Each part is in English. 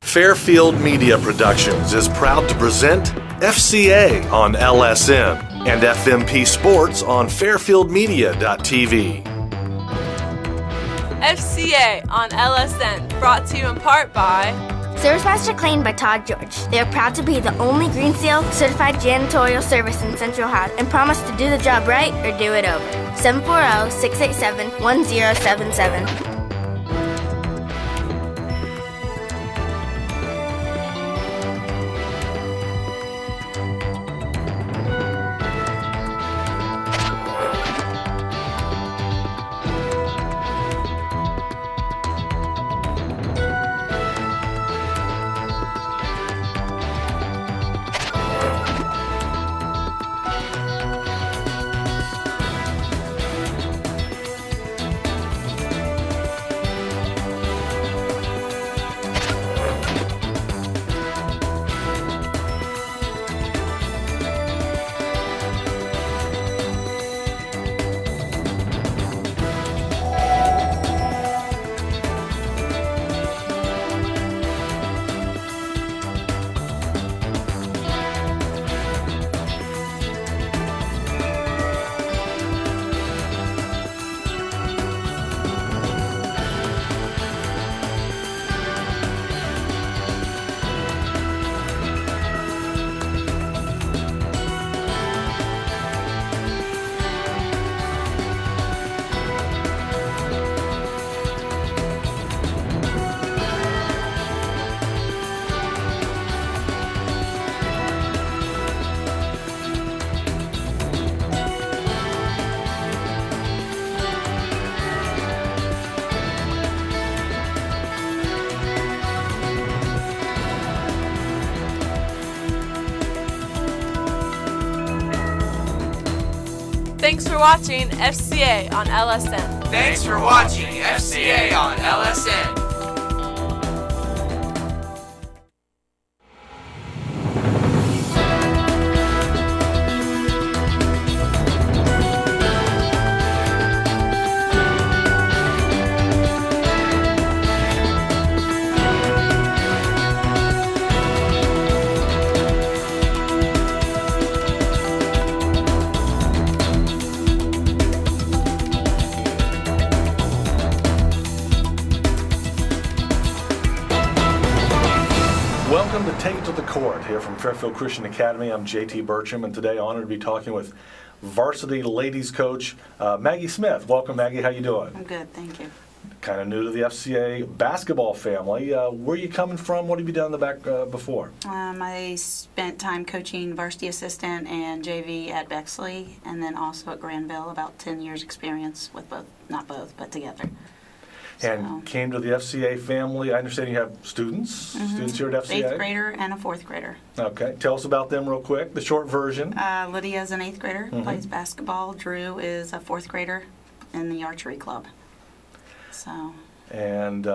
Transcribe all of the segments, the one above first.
Fairfield Media Productions is proud to present FCA on LSN and FMP Sports on fairfieldmedia.tv. FCA on LSN, brought to you in part by ServiceMaster Clean by Todd George. They are proud to be the only Green Seal certified janitorial service in Central Ohio and promise to do the job right or do it over. 740-687-1077. Thanks for watching FCA on LSN. Thanks for watching FCA on LSN. Welcome to Take It to the Court here from Fairfield Christian Academy. I'm JT Bertram, and today honored to be talking with varsity ladies coach Maggie Smith. Welcome, Maggie. How you doing? I'm good, thank you. Kind of new to the FCA basketball family. Where are you coming from? What have you done in the back before? I spent time coaching varsity assistant and JV at Bexley, and then also at Granville. About 10 years experience with both, not both, but together. And came to the FCA family. I understand you have students here at FCA? 8th grader and a 4th grader. Okay. Tell us about them real quick, the short version. Lydia's an 8th grader, plays basketball. Drew is a 4th grader in the archery club. So. And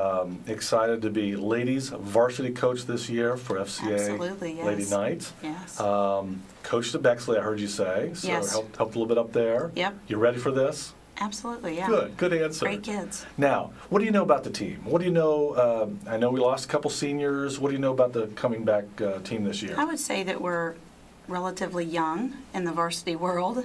excited to be ladies varsity coach this year for FCA Absolutely, yes. Lady Knights. Yes. Coached at Bexley, I heard you say. So yes. helped a little bit up there. Yep. You ready for this? Absolutely, yeah. Good answer. Great kids. Now, what do you know about the team? What do you know? I know we lost a couple seniors. What do you know about the coming back team this year? I would say that we're relatively young in the varsity world,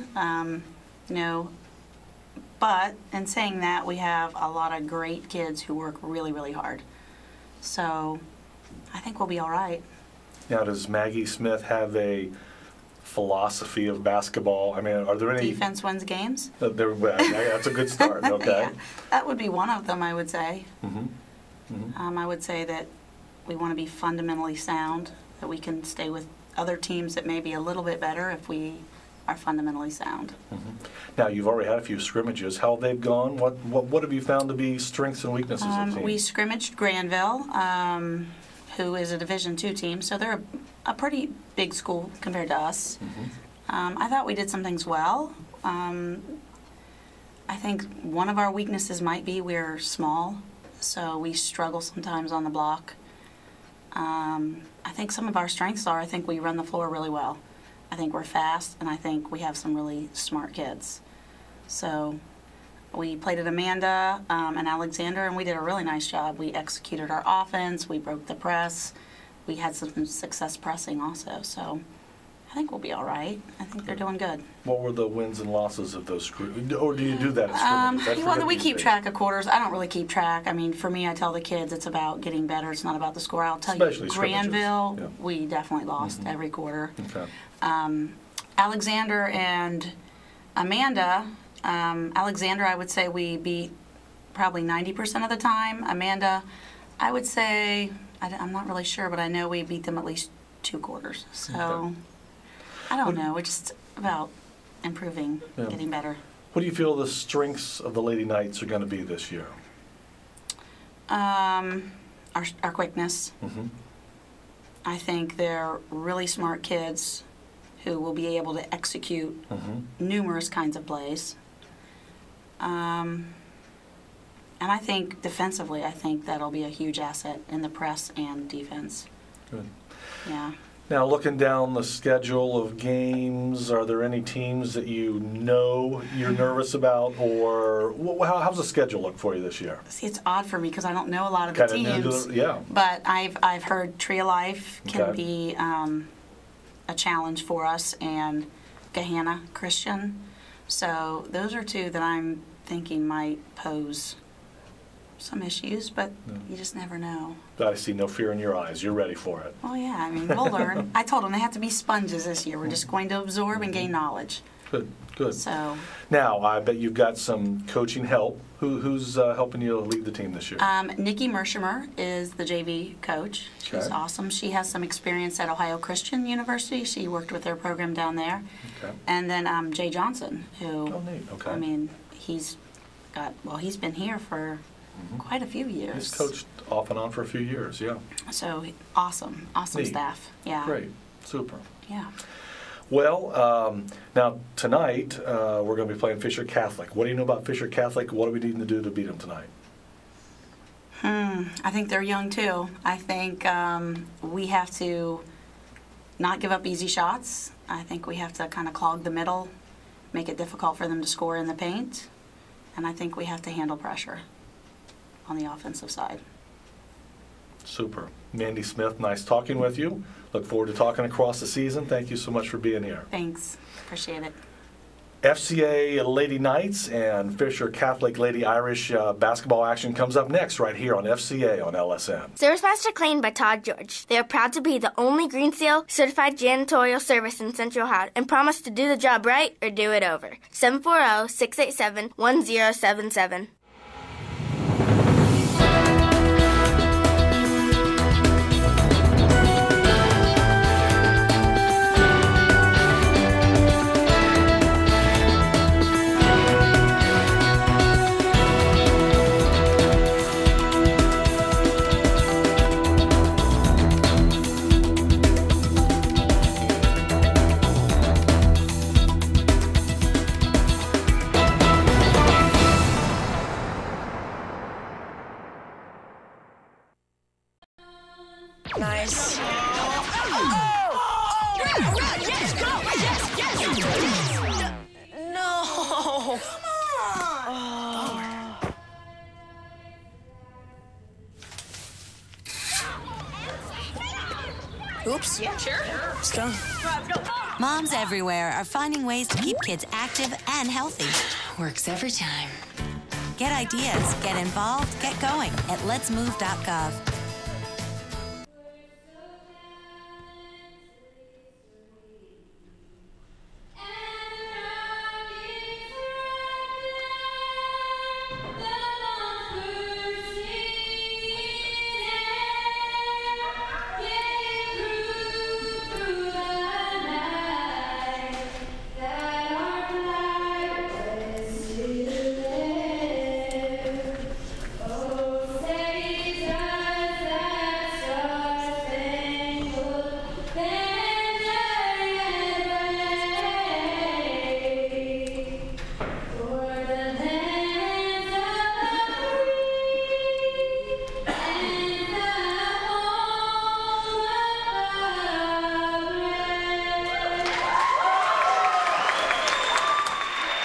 but in saying that, we have a lot of great kids who work really, really hard. So I think we'll be all right. Now, does Maggie Smith have a philosophy of basketball? I mean, are there any... Defense wins games? That's a good start, okay. Yeah, that would be one of them, I would say. I would say that we want to be fundamentally sound, that we can stay with other teams that may be a little bit better if we are fundamentally sound. Now, you've already had a few scrimmages. How have they gone? What have you found to be strengths and weaknesses of the team? We scrimmaged Granville, who is a Division II team, so they're a pretty big school compared to us. I thought we did some things well. I think one of our weaknesses might be we're small, so we struggle sometimes on the block. I think some of our strengths are, I think we run the floor really well. I think we're fast, and I think we have some really smart kids. So We played at Amanda and Alexander, and we did a really nice job. We executed our offense. We broke the press. We had some success pressing also. So I think we'll be all right. I think they're doing good. What were the wins and losses of those or do you do that at scrimmages? Well, we keep track of quarters. I don't really keep track. I mean, for me, I tell the kids it's about getting better. It's not about the score. I'll tell Especially you, scrimmages. Granville, Yeah. we definitely lost every quarter. Okay. Alexander and Amanda, Alexander, I would say we beat probably 90% of the time. Amanda, I would say, I'm not really sure, but I know we beat them at least 2 quarters. So Okay. I don't know. It's just about improving, Yeah. getting better. What do you feel the strengths of the Lady Knights are going to be this year? Our quickness. Mhm. I think they're really smart kids who will be able to execute numerous kinds of plays. And I think defensively, I think that'll be a huge asset in the press and defense. Good. Yeah. Now, looking down the schedule of games, are there any teams that you know you're nervous about, or how's the schedule look for you this year? See, it's odd for me because I don't know a lot of the Kinda new to teams. yeah. But I've heard Tree of Life can Okay. be a challenge for us, and Gahanna Christian. So those are 2 that I'm thinking might pose some issues, but you just never know. I see no fear in your eyes. You're ready for it. Oh yeah, I mean, we'll learn. I told them they have to be sponges this year. We're just going to absorb and gain knowledge. Good, good. So, Now, I bet you've got some coaching help. Who's helping you lead the team this year? Nikki Mershimer is the JV coach. She's Okay. awesome. She has some experience at Ohio Christian University. She worked with their program down there. Okay. And then Jay Johnson, who, Oh, neat. Okay. I mean, he's been here for quite a few years. He's coached off and on for a few years, yeah. So awesome Neat. staff. Yeah. Great, super. Yeah. Well, now tonight we're going to be playing Fisher Catholic. What do you know about Fisher Catholic? What do we need to do to beat them tonight? I think they're young too. I think we have to not give up easy shots. I think we have to kind of clog the middle, make it difficult for them to score in the paint, and I think we have to handle pressure on the offensive side. Super. Mandy Smith, nice talking with you. Look forward to talking across the season. Thank you so much for being here. Thanks. Appreciate it. FCA Lady Knights and Fisher Catholic Lady Irish basketball action comes up next right here on FCA on LSN. ServiceMaster Clean by Todd George. They are proud to be the only Green Seal certified janitorial service in Central Howard and promise to do the job right or do it over. 740-687-1077. Nice. No. Oops. Yeah, sure. Let's go. Moms everywhere are finding ways to keep kids active and healthy. Works every time. Get ideas, get involved, get going at letsmove.gov.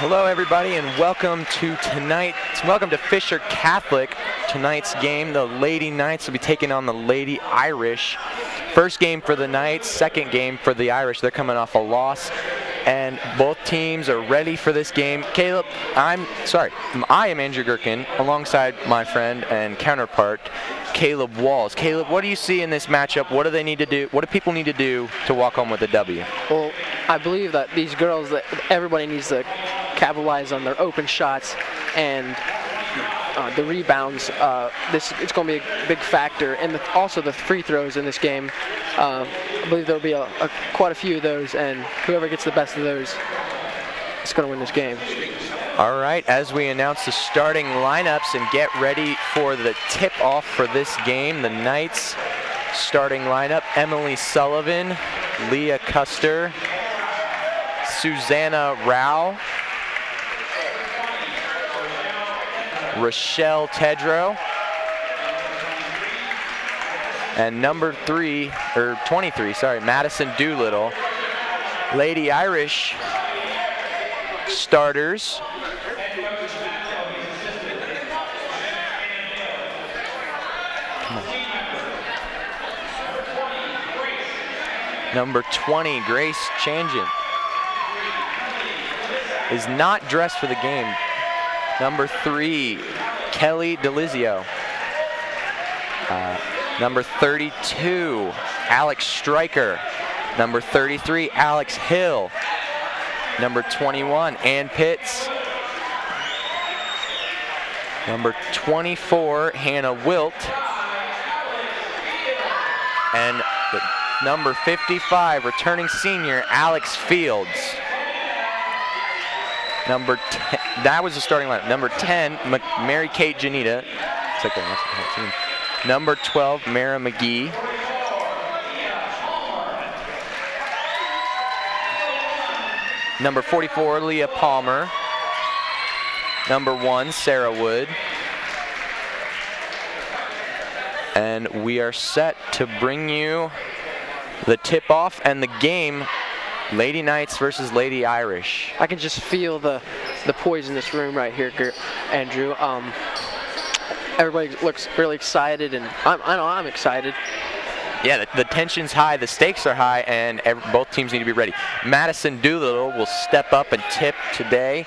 Hello, everybody, and welcome to Fisher Catholic. Tonight's game, the Lady Knights will be taking on the Lady Irish. First game for the Knights, second game for the Irish. They're coming off a loss, and both teams are ready for this game. Caleb, I am Andrew Gherkin, alongside my friend and counterpart, Caleb Walls. Caleb, what do you see in this matchup? What do they need to do? What do people need to do to walk home with a W? Well, I believe that these girls, that everybody needs to capitalize on their open shots and the rebounds. It's going to be a big factor, and also the free throws in this game. I believe there'll be quite a few of those, and whoever gets the best of those is going to win this game. All right, as we announce the starting lineups and get ready for the tip-off for this game, the Knights starting lineup: Emily Sullivan, Leah Custer, Susanna Rao, Rochelle Tedrow, and number 23, Madison Doolittle. Lady Irish starters: number 20, Grace Changent, is not dressed for the game. Number 3, Kelly Delizio. Number 32, Alex Stryker. Number 33, Alex Hill. Number 21, Ann Pitts. Number 24, Hannah Wilt. And number 55, returning senior, Alex Fields. Number 10, that was the starting lineup. Number 10, Mary Kate Janita. Number 12, Mara McGee. Number 44, Leah Palmer. Number 1, Sarah Wood. And we are set to bring you the tip-off and the game. Lady Knights versus Lady Irish. I can just feel the poise in this room right here, Andrew. Everybody looks really excited, and I know I'm excited. Yeah, the tension's high, the stakes are high, and both teams need to be ready. Madison Doolittle will step up and tip today.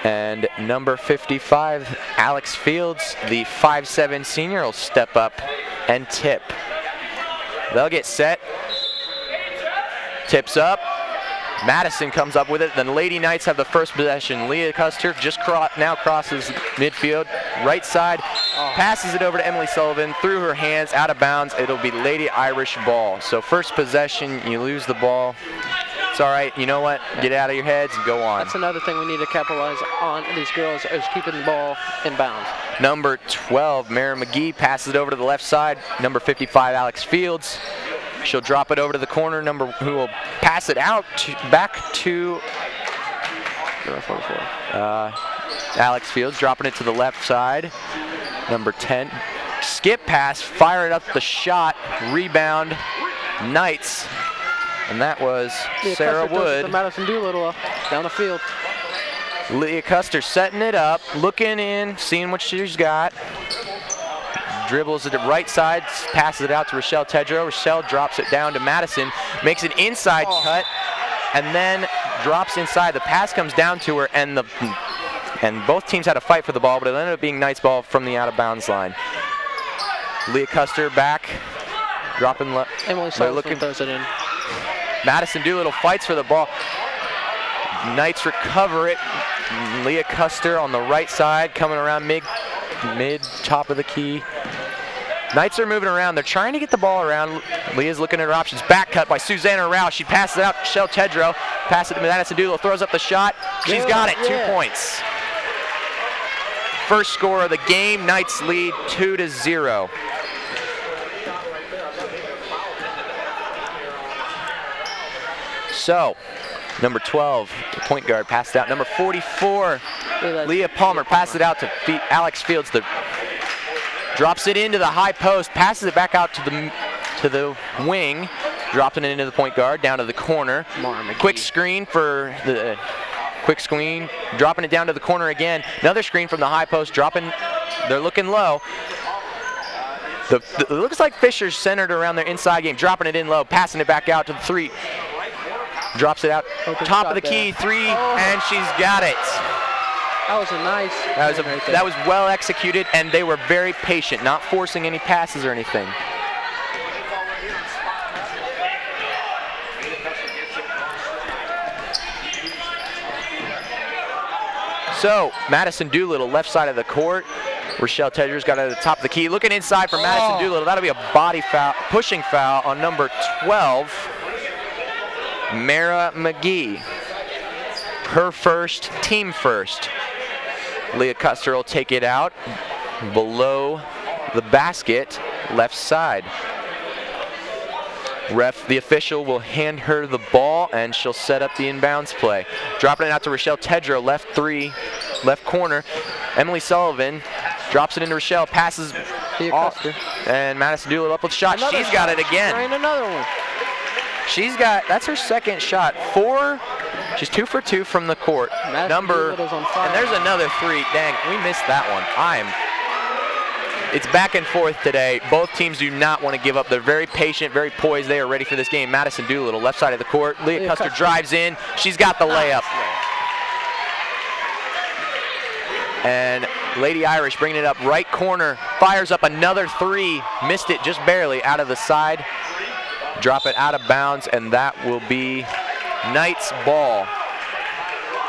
And number 55, Alex Fields, the 5'7" senior, will step up and tip. They'll get set. Tips up. Madison comes up with it. Then Lady Knights have the first possession. Leah Custer just now crosses midfield, right side, passes it over to Emily Sullivan through her hands, out of bounds. It'll be Lady Irish ball. So first possession, you lose the ball. It's all right. You know what? Get out of your heads and go on. That's another thing we need to capitalize on, these girls, is keeping the ball in bounds. Number 12, Mara McGee, passes it over to the left side. Number 55, Alex Fields. She'll drop it over to the corner, who will pass it out back to Alex Fields, dropping it to the left side. Number 10, skip pass, fire it up the shot, rebound, Knights. And that was Sarah Wood. Madison Doolittle down the field. Leah Custer setting it up, looking in, seeing what she's got. Dribbles it to right side, passes it out to Rochelle Tedrow. Rochelle drops it down to Madison, makes an inside cut, and then drops inside. The pass comes down to her, and both teams had a fight for the ball, but it ended up being Knights ball from the out-of-bounds line. Leah Custer back, dropping Emily Sullivan throws it in. Madison Doolittle fights for the ball. Knights recover it. Leah Custer on the right side, coming around mid top of the key. Knights are moving around. They're trying to get the ball around. Leah's looking at her options. Back cut by Susanna Rao. She passes it out to Shell Tedrow. Passes it to Madison Doolittle. Throws up the shot. She's got it. 2 points. First score of the game. Knights lead 2-0. So, number 12, the point guard, passed out. Number 44, Leah Palmer, passes it out to Alex Fields. Drops it into the high post, passes it back out to the wing. dropping it into the point guard, down to the corner. Quick screen for the quick screen, dropping it down to the corner again. Another screen from the high post, dropping. They're looking low. It looks like Fisher's centered around their inside game, dropping it in low, passing it back out to the 3. Drops it out, top of the key, 3, and she's got it. That was a nice. That was well executed, and they were very patient, not forcing any passes or anything. So Madison Doolittle, left side of the court. Rochelle Tedger's got it at the top of the key. Looking inside for Madison Doolittle. That'll be a body foul, pushing foul on number 12, Mara McGee. Her first, team first. Leah Custer will take it out below the basket, left side. The official will hand her the ball, and she'll set up the inbounds play. Dropping it out to Rochelle Tedger, left 3, left corner. Emily Sullivan drops it into Rochelle, passes off, and Madison Doolittle up with a shot. She's got it again. Trying another one. That's her second shot. She's 2 for 2 from the court. Doolittle's on fire. And there's another 3. Dang, we missed that one. It's back and forth today. Both teams do not want to give up. They're very patient, very poised. They are ready for this game. Madison Doolittle, left side of the court. Leah Custer drives in. She's got the layup. And Lady Irish bringing it up right corner. Fires up another 3. Missed it just barely out of the side. Drop it out of bounds, and that will be Knights ball.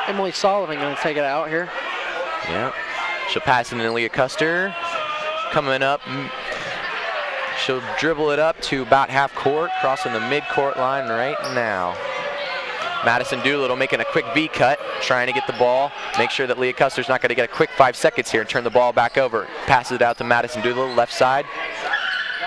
Emily Sullivan going to take it out here. Yeah. She'll pass it to Leah Custer. Coming up, she'll dribble it up to about half court, crossing the mid-court line right now. Madison Doolittle making a quick V cut, trying to get the ball. Make sure that Leah Custer's not going to get a quick 5 seconds here and turn the ball back over. Passes it out to Madison Doolittle, left side.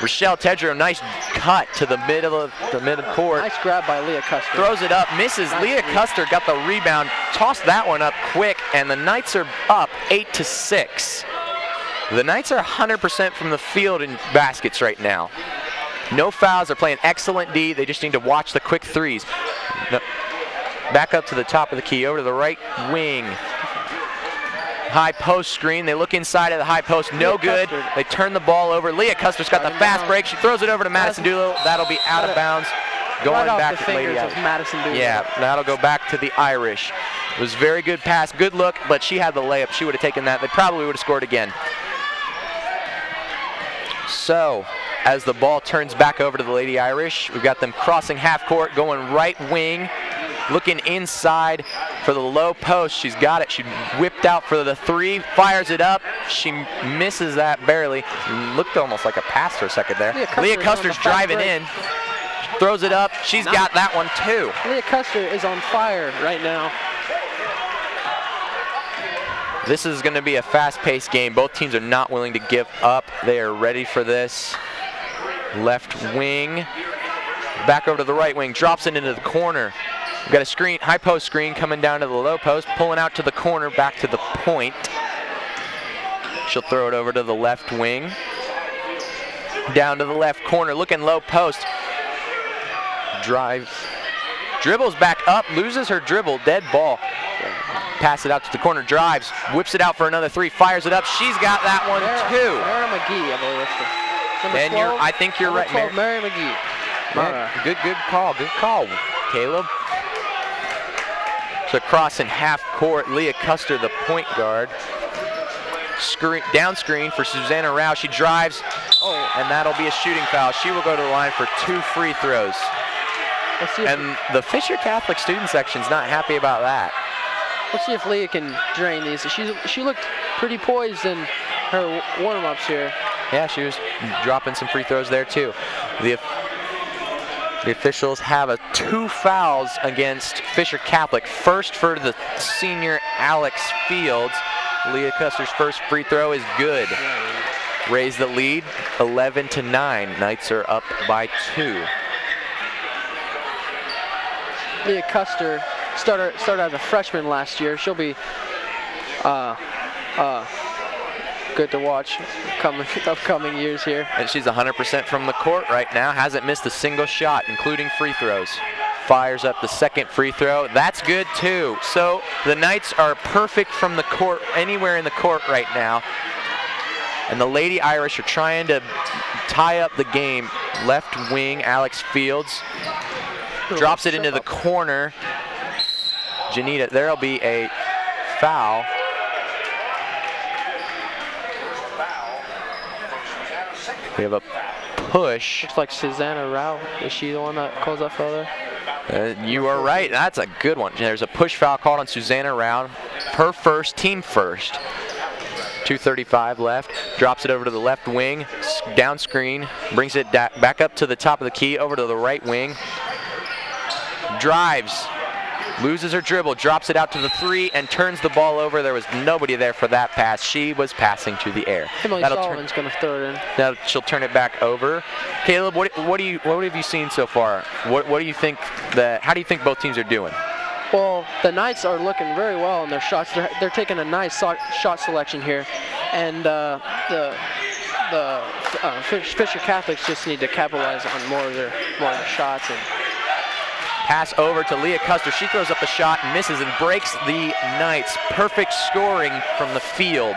Rochelle Tedger, a nice cut to the mid of the mid-court. Nice grab by Leah Custer. Throws it up, misses. Nice Leah Custer got the rebound, tossed that one up quick, and the Knights are up 8-6. The Knights are 100% from the field in baskets right now. No fouls. They're playing excellent D. They just need to watch the quick 3s. Back up to the top of the key, over to the right wing. High post screen. They look inside of the high post. No good. They turn the ball over. Leah Custer's got the fast break. She throws it over to Madison Doolittle. That'll be out of bounds. Going back to Lady Irish. Madison Doolittle. Yeah, that'll go back to the Irish. It was a very good pass, good look, but she had the layup. She would have taken that. They probably would have scored again. So, as the ball turns back over to the Lady Irish, we've got them crossing half court, going right wing, looking inside for the low post. She's got it. She whipped out for the 3, fires it up. She misses that barely. Looked almost like a pass for a second there. Leah Custer's driving in, throws it up. She's got that one too. Leah Custer is on fire right now. This is going to be a fast-paced game. Both teams are not willing to give up. They are ready for this. Left wing, back over to the right wing, drops it into the corner. We've got a screen, high post screen coming down to the low post, pulling out to the corner, back to the point. She'll throw it over to the left wing. Down to the left corner, looking low post. Drive, dribbles back up, loses her dribble, dead ball. Pass it out to the corner, drives, whips it out for another 3, fires it up. She's got that one too. Mary McGee, I believe that's the and 12, I think you're right, 12, Mary McGee. Good call, Caleb. So crossing half court, Leah Custer, the point guard. Down screen for Susanna Rao. She drives, and that'll be a shooting foul. She will go to the line for 2 free throws. And the Fisher Catholic student section's not happy about that. Let's see if Leah can drain these. She looked pretty poised in her warm-ups here. Yeah, she was dropping some free throws there too. The officials have 2 fouls against Fisher Catholic. First for the senior Alex Fields. Leah Custer's first free throw is good. Raise the lead, 11-9. Knights are up by 2. Leah Custer started as a freshman last year. She'll be good to watch upcoming years here. And she's 100% from the court right now. Hasn't missed a single shot, including free throws. Fires up the second free throw. That's good too. So the Knights are perfect from the court, anywhere in the court right now. And the Lady Irish are trying to tie up the game. Left wing, Alex Fields drops it into the corner. Janita, there'll be a foul. We have a push. Looks like Susanna Rao. Is she the one that calls that foul there? You are right. That's a good one. There's a push foul called on Susanna Rao. Her first, team first. 2:35 left. Drops it over to the left wing. Down screen. Brings it back up to the top of the key. Over to the right wing. Drives. Loses her dribble. Drops it out to the three and turns the ball over. There was nobody there for that pass. She was passing to the air. Emily Sullivan's going to throw it in. Now she'll turn it back over. Caleb, what have you seen so far? What do you think how do you think both teams are doing? Well, the Knights are looking very well in their shots. They're taking a nice shot selection here, and the Fisher Catholics just need to capitalize on more of their shots. And pass over to Leah Custer. She throws up the shot, misses, and breaks the Knights. Perfect scoring from the field.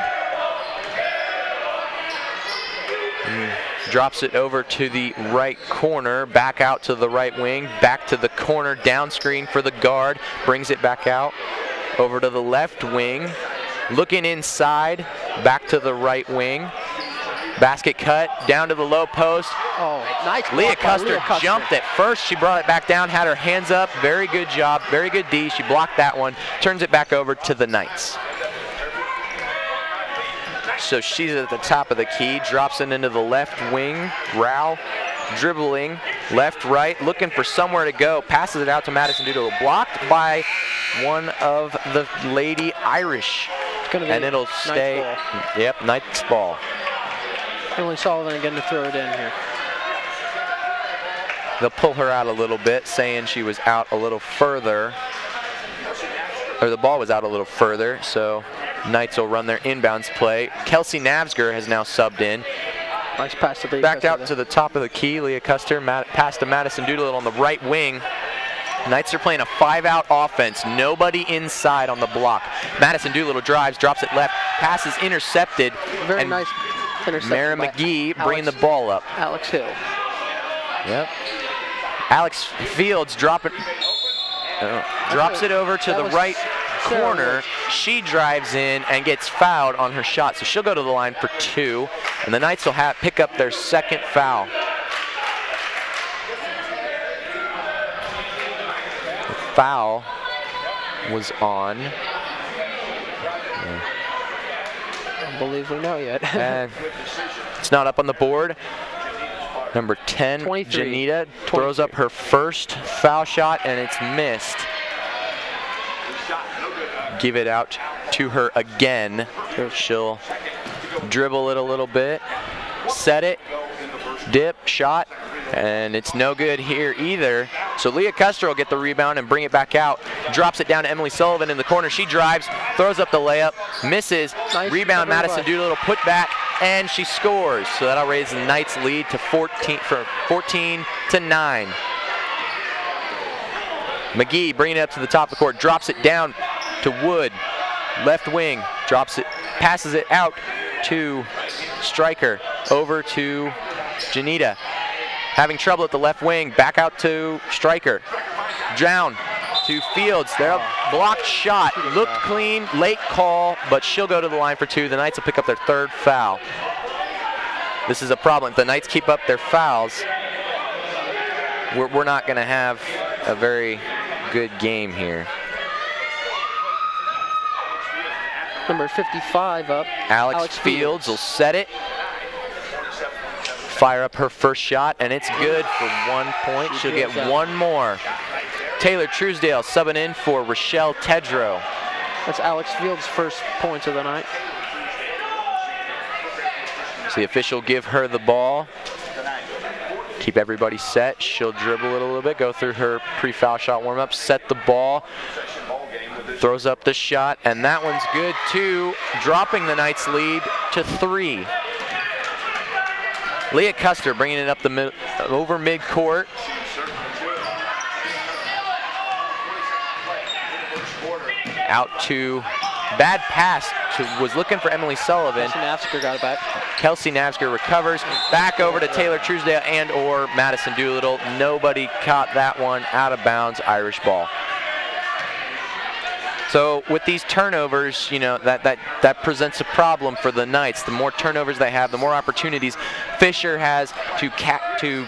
Drops it over to the right corner, back out to the right wing, back to the corner, down screen for the guard, brings it back out, over to the left wing, looking inside, back to the right wing, basket cut, down to the low post. Oh, nice. Leah Custer jumped at first, she brought it back down, had her hands up, very good job, very good D, she blocked that one, turns it back over to the Knights. So she's at the top of the key, drops it into the left wing. Rao dribbling left, right, looking for somewhere to go. Passes it out to Madison Doodle. Blocked by one of the Lady Irish. And it'll stay. Yep, Knights ball. Emily Sullivan again to throw it in here. They'll pull her out a little bit, saying she was out a little further. Or the ball was out a little further, so Knights will run their inbounds play. Kelsey Navsger has now subbed in. Nice pass to Leah Backed Custer out to the top of the key. Leah Custer pass to Madison Doolittle on the right wing. Knights are playing a 5-out offense. Nobody inside on the block. Madison Doolittle drives, drops it left, passes intercepted. Very nice interception. Mara McGee bringing the ball up. Alex Hill. Yep. Alex Fields drops it over to the right corner. She drives in and gets fouled on her shot, so she'll go to the line for 2, and the Knights will pick up their second foul. The foul was on. I don't believe we know yet. And it's not up on the board. Number 10, 23. Janita throws up her first foul shot, and it's missed. Give it out to her again. She'll dribble it a little bit, set it, dip, shot, and it's no good here either. So Leah Custer will get the rebound and bring it back out. Drops it down to Emily Sullivan in the corner. She drives, throws up the layup, misses. Nice. Rebound, Madison Doolittle put back, and she scores. So that'll raise the Knights' lead to 14 to 9. McGee bringing it up to the top of the court, drops it down to Wood, left wing, drops it, passes it out to Stryker, over to Janita. Having trouble at the left wing, back out to Stryker. Down to Fields. There, blocked shot, looked clean, late call, but she'll go to the line for 2. The Knights will pick up their third foul. This is a problem. If the Knights keep up their fouls, we're not going to have a very good game here. Number 55 up. Alex Fields will set it. Fire up her first shot, and it's good for 1 point. She'll get one more. Taylor Truesdale subbing in for Rochelle Tedrow. That's Alex Fields' first points of the night. So the official give her the ball. Keep everybody set. She'll dribble it a little bit, go through her pre-foul shot warm-up, set the ball. Throws up the shot, and that one's good too, dropping the Knights' lead to 3. Leah Custer bringing it up over midcourt. Out to, bad pass, was looking for Emily Sullivan. Kelsey Navsker got it back. Kelsey Navsker recovers, back over to Taylor Truesdale and or Madison Doolittle. Nobody caught that one, out of bounds, Irish ball. So with these turnovers, you know, that presents a problem for the Knights. The more turnovers they have, the more opportunities Fisher has to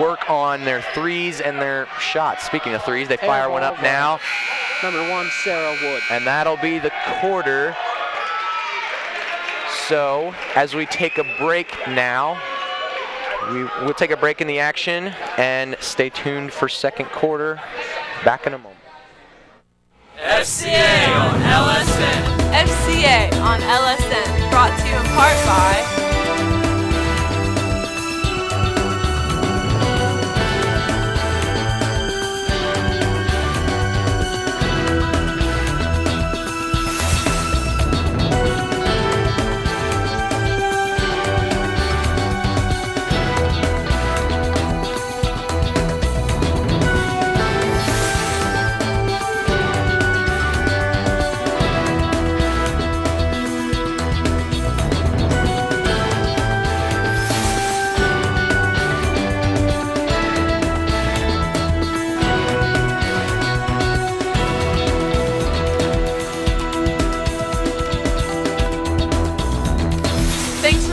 work on their threes and their shots. Speaking of threes, they fire one up now. Number 1, Sarah Wood. And that'll be the quarter. So as we take a break now, we'll take a break in the action and stay tuned for second quarter. Back in a moment. FCA on LSN. FCA on LSN, brought to you in part by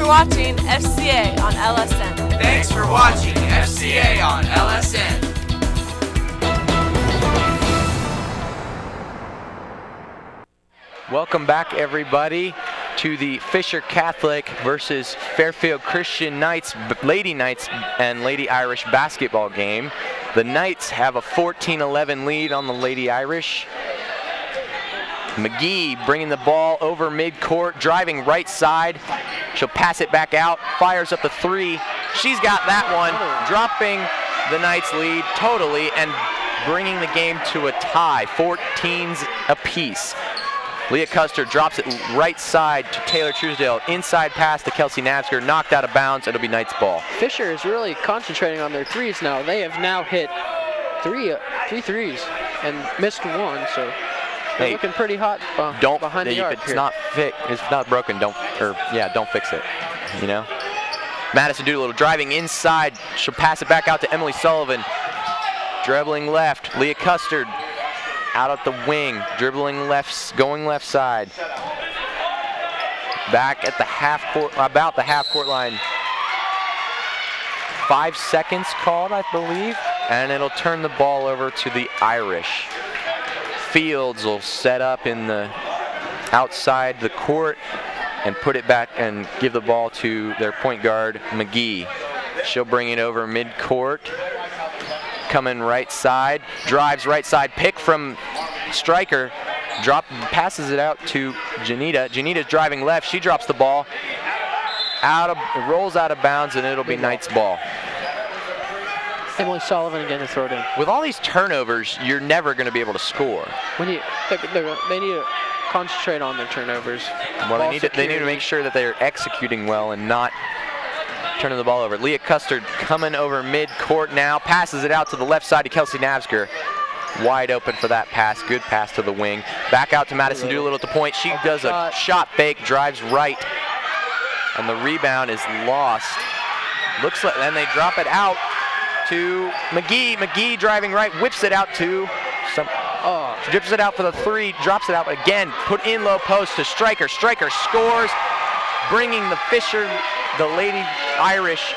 watching FCA on LSN. Thanks for watching FCA on LSN. Welcome back, everybody, to the Fisher Catholic versus Fairfield Christian Knights, Lady Knights and Lady Irish basketball game. The Knights have a 14-11 lead on the Lady Irish. McGee bringing the ball over midcourt, driving right side. She'll pass it back out, fires up the 3. She's got that one, dropping the Knights' lead totally and bringing the game to a tie, 14s apiece. Leah Custer drops it right side to Taylor Truesdale. Inside pass to Kelsey Navsker, knocked out of bounds. It'll be Knights ball. Fisher is really concentrating on their threes now. They have now hit three threes and missed one, so they're looking pretty hot behind the arc. If it's not fit, if it's not broken, don't fix it. You know. Madison Doolittle driving inside. She'll pass it back out to Emily Sullivan. Dribbling left. Leah Custard out at the wing, dribbling left, going left side. Back at the half court, about the half court line. 5 seconds called, I believe, and it'll turn the ball over to the Irish. Fields will set up in the outside the court and put it back and give the ball to their point guard, McGee. She'll bring it over mid-court. Coming right side, drives right side, pick from Stryker, passes it out to Janita. Janita's driving left, she drops the ball, rolls out of bounds, and it'll be Knights ball. Emily Sullivan again to throw it in. With all these turnovers, you're never going to be able to score. They need to concentrate on their turnovers. Well, they need to make sure that they're executing well and not turning the ball over. Leah Custard coming over mid-court now, passes it out to the left side to Kelsey Navsker. Wide open for that pass, good pass to the wing. Back out to Madison Doolittle at the point. She does a shot fake, drives right, and the rebound is lost. Looks like, and they drop it out to McGee. McGee driving right, whips it out to drips it out for the 3, drops it out again, put in low post to Stryker. Stryker scores, bringing the Lady Irish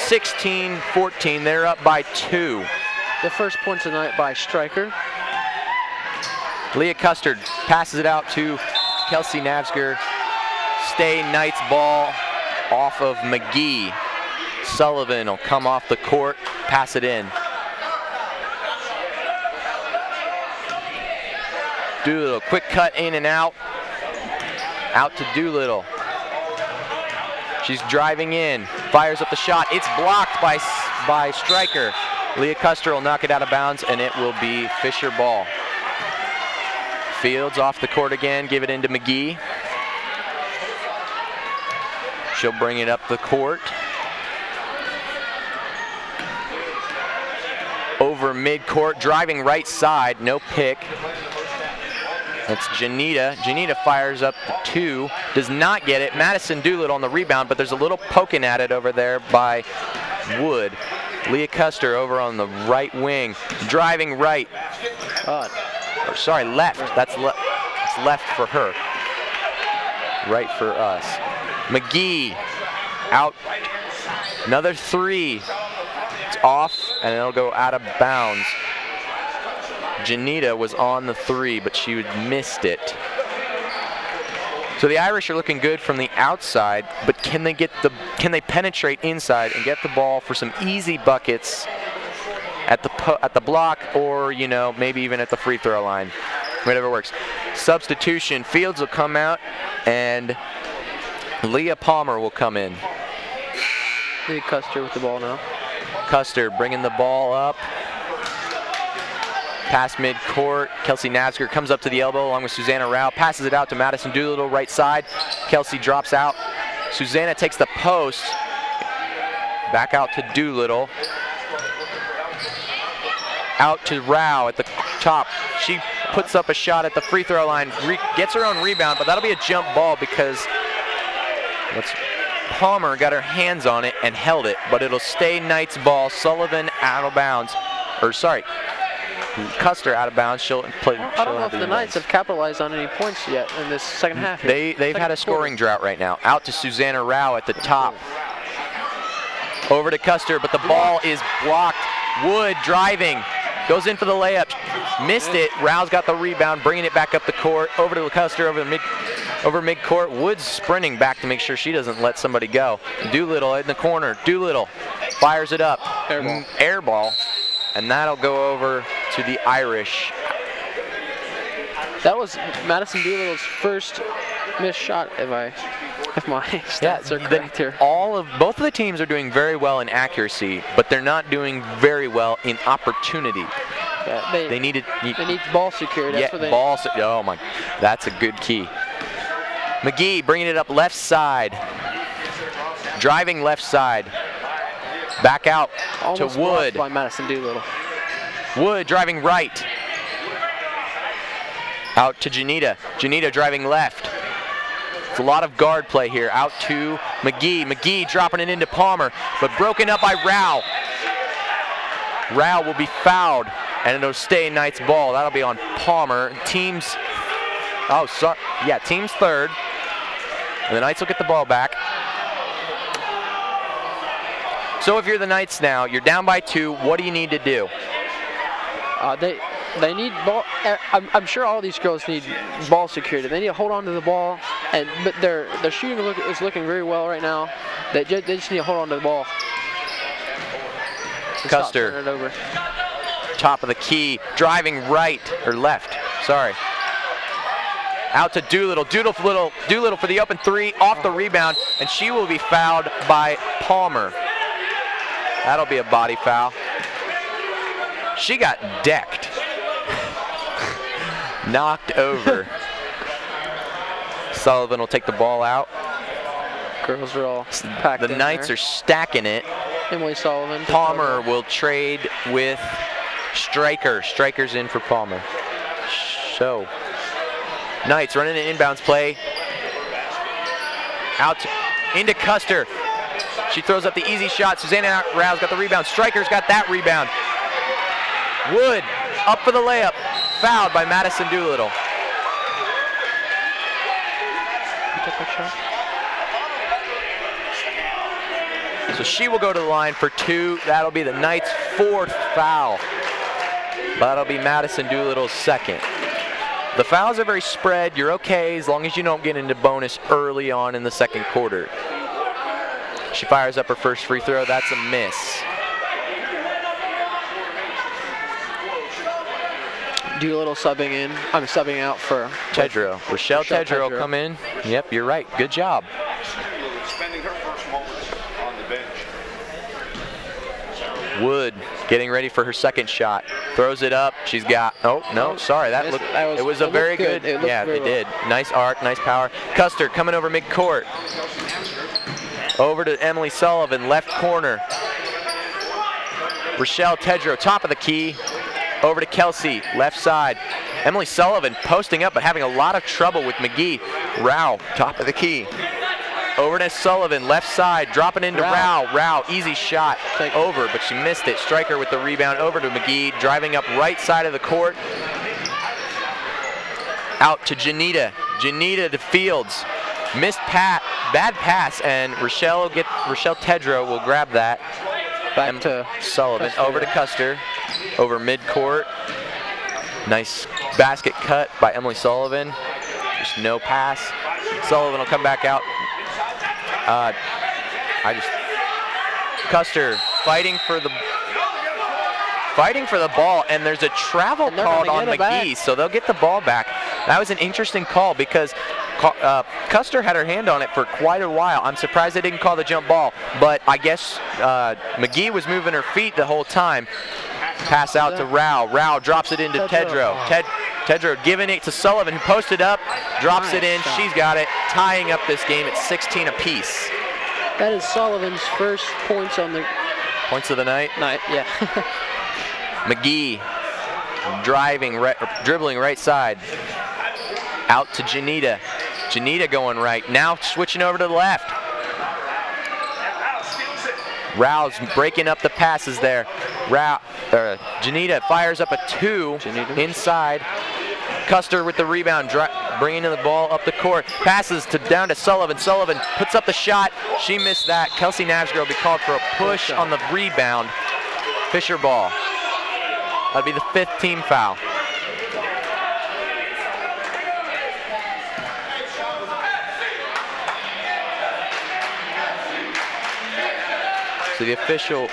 16-14. They're up by 2. The first points of the night by Stryker. Leah Custard passes it out to Kelsey Navsker. Stay Knights ball off of McGee. Sullivan will come off the court, pass it in. Doolittle, quick cut in and out. Out to Doolittle. She's driving in, fires up the shot. It's blocked by Stryker. Leah Custer will knock it out of bounds, and it will be Fisher ball. Fields off the court again, give it into McGee. She'll bring it up the court. Over midcourt, driving right side, no pick. That's Janita. Janita fires up the 2, does not get it. Madison Doolittle on the rebound, but there's a little poking at it over there by Wood. Leah Custer over on the right wing, driving right. Or sorry, left. That's left for her. Right for us. McGee out. Another 3. It's off, and it'll go out of bounds. Janita was on the 3, but she missed it. So the Irish are looking good from the outside, but can they penetrate inside and get the ball for some easy buckets at the block, or maybe even at the free throw line, whatever works. Substitution. Fields will come out, and Leah Palmer will come in. Leah Custer with the ball now. Custer bringing the ball up. Past midcourt, Kelsey Nasger comes up to the elbow along with Susanna Rao, passes it out to Madison Doolittle, right side. Kelsey drops out. Susanna takes the post. Back out to Doolittle. Out to Rao at the top. She puts up a shot at the free throw line, gets her own rebound, but that'll be a jump ball because Palmer got her hands on it and held it, but it'll stay Knights ball. Sullivan out of bounds, or sorry, Custer out of bounds. She'll play. I don't know if the Knights have capitalized on any points yet in this second half. They've had a scoring drought right now. Out to Susanna Rao at the top. Over to Custer, but the ball is blocked. Wood driving, goes in for the layup, missed it. Rao's got the rebound, bringing it back up the court. Over to Custer over midcourt. Wood's sprinting back to make sure she doesn't let somebody go. Doolittle in the corner. Doolittle fires it up. Air ball. And that'll go over to the Irish. That was Madison Doolittle's first missed shot, if my stats are correct here. Both of the teams are doing very well in accuracy, but they're not doing very well in opportunity. Yeah, they need ball security. Oh my, that's a good key. McGee bringing it up left side, driving left side. Back out Almost to Wood. By Madison Doolittle. Wood driving right. Out to Janita. Janita driving left. It's a lot of guard play here. Out to McGee. McGee dropping it into Palmer, but broken up by Rao. Rao will be fouled, and it'll stay Knights ball. That'll be on Palmer. Team's third. And the Knights will get the ball back. So if you're the Knights now, you're down by 2. What do you need to do? They need ball. I'm sure all these girls need ball security. They need to hold on to the ball, but their shooting is looking very well right now. They just need to hold on to the ball. Custer, turn it over. Top of the key, driving right or left. Sorry. Out to Doolittle. Doolittle for the open 3, off the rebound, and she will be fouled by Palmer. That'll be a body foul. She got decked. Knocked over. Sullivan will take the ball out. Girls are all packed. The Knights are stacking it. Emily Sullivan. Palmer will trade with Stryker. Stryker's in for Palmer. So, Knights running an inbounds play. Into Custer. She throws up the easy shot. Susanna Rao's got the rebound. Stryker's got that rebound. Wood up for the layup. Fouled by Madison Doolittle. So she will go to the line for 2. That'll be the Knights' 4th foul. That'll be Madison Doolittle's 2nd. The fouls are very spread. You're okay as long as you don't get into bonus early on in the second quarter. She fires up her first free throw. That's a miss. Doolittle subbing out for Tedrow. Rochelle Tedrow will come in. Yep, you're right. Good job. Spending her first moment on the bench. Wood getting ready for her second shot. Throws it up. She's got, oh, no, sorry. It was a very good, yeah, it did. Nice arc, nice power. Custer coming over midcourt. Over to Emily Sullivan, left corner. Rochelle Tedrow, top of the key. Over to Kelsey, left side. Emily Sullivan posting up, but having a lot of trouble with McGee. Rao, top of the key. Over to Sullivan, left side, dropping into Rao. Rao, easy shot, over, but she missed it. Stryker with the rebound, over to McGee, driving up right side of the court. Out to Janita. Janita to Fields. Missed bad pass, and Rochelle Tedrow will grab that. Back to Sullivan, Custer. over to Custer, over midcourt. Nice basket cut by Emily Sullivan. Just no pass. Sullivan will come back out. Custer fighting for the ball, and there's a travel called on McGee, so they'll get the ball back. That was an interesting call because Custer had her hand on it for quite a while. I'm surprised they didn't call the jump ball, but I guess McGee was moving her feet the whole time. Pass out to Rao. Rao drops it into Tedrow. Tedrow giving it to Sullivan, who posted up, drops it in. She's got it, tying up this game at 16 apiece. That is Sullivan's first points on the points of the night. Yeah. McGee dribbling right side. Out to Janita. Janita going right. Now switching over to the left. Rao's breaking up the passes there. Janita fires up a 2 inside. Custer with the rebound, bringing the ball up the court. Passes down to Sullivan. Sullivan puts up the shot. She missed that. Kelsey Navsgro will be called for a push on the rebound. Fisher ball. That'll be the 5th team foul. So the official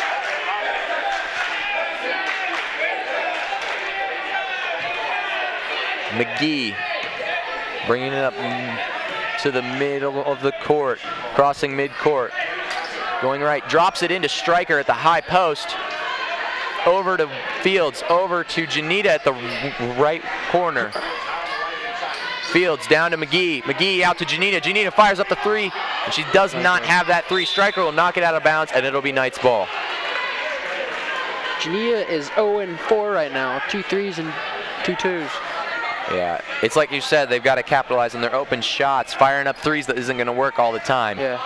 McGee bringing it up to the middle of the court, crossing midcourt, going right, drops it into Stryker at the high post, over to Fields, over to Janita at the right corner. Fields down to McGee. McGee out to Janita. Janita fires up the 3, and she does not have that 3. Stryker will knock it out of bounds, and it'll be Knights ball. Janita is 0-4 right now. 2 threes and 2 twos. Yeah, it's like you said, they've got to capitalize on their open shots. Firing up 3s that isn't going to work all the time. Yeah.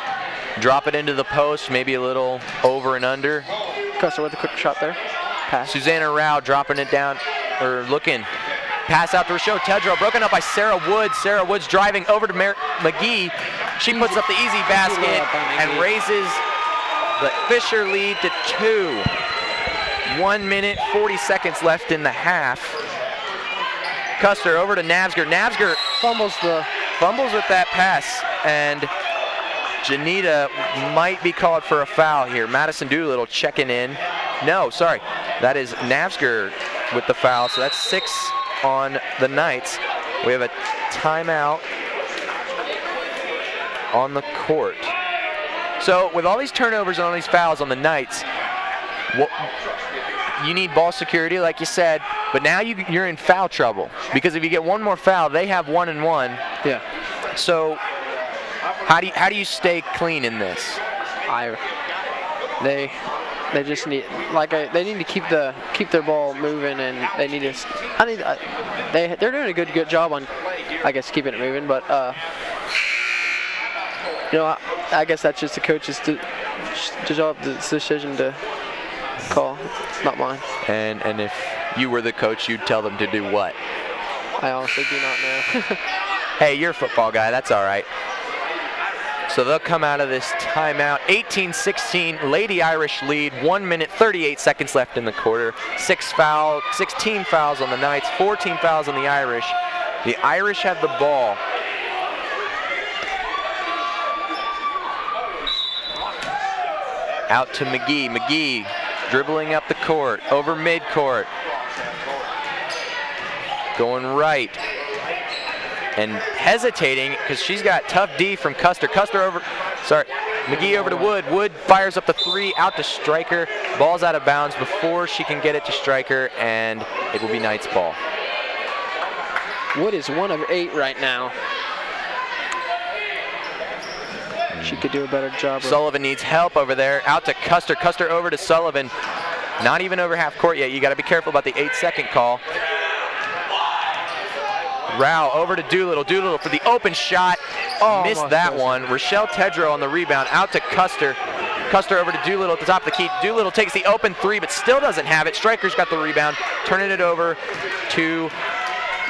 Drop it into the post, maybe a little over and under. Custer with a quick shot there. Pass. Susanna Rao dropping it down, or looking. Pass out to Rochelle Tedrow, broken up by Sarah Woods. Sarah Woods driving over to McGee. She puts up the easy basket and raises the Fisher lead to 2. 1 minute, 40 seconds left in the half. Custer over to Navsgro. Navsgro fumbles with that pass, and Janita might be called for a foul here. Madison Doolittle checking in. No, sorry, that is Navsgro with the foul, so that's 6 on the Knights. We have a timeout on the court. So with all these turnovers and all these fouls on the Knights, you need ball security, like you said, but now you're in foul trouble, because if you get one more foul, they have 1 and 1. Yeah. So how do you stay clean in this? They just need, they need to keep their ball moving, and they need to. They're doing a good job on, I guess, keeping it moving. But I guess that's just the coach's job, the decision to call, not mine. And if you were the coach, you'd tell them to do what? I honestly do not know. Hey, you're a football guy. That's all right. So they'll come out of this timeout. 18-16, Lady Irish lead. 1 minute, 38 seconds left in the quarter. 16 fouls on the Knights, 14 fouls on the Irish. The Irish have the ball. Out to McGee. McGee dribbling up the court, over midcourt. Going right. And hesitating because she's got tough D from Custer. Custer over, sorry, McGee over to Wood. Wood fires up the 3 out to Stryker. Ball's out of bounds before she can get it to Stryker, and it will be Knights ball. Wood is 1 of 8 right now. She could do a better job. Sullivan needs help over there. Out to Custer. Custer over to Sullivan. Not even over half court yet. You got to be careful about the 8-second call. Rao over to Doolittle. Doolittle for the open shot. Missed that one. Rochelle Tedrow on the rebound. Out to Custer. Custer over to Doolittle at the top of the key. Doolittle takes the open 3, but still doesn't have it. Stryker's got the rebound. Turning it over to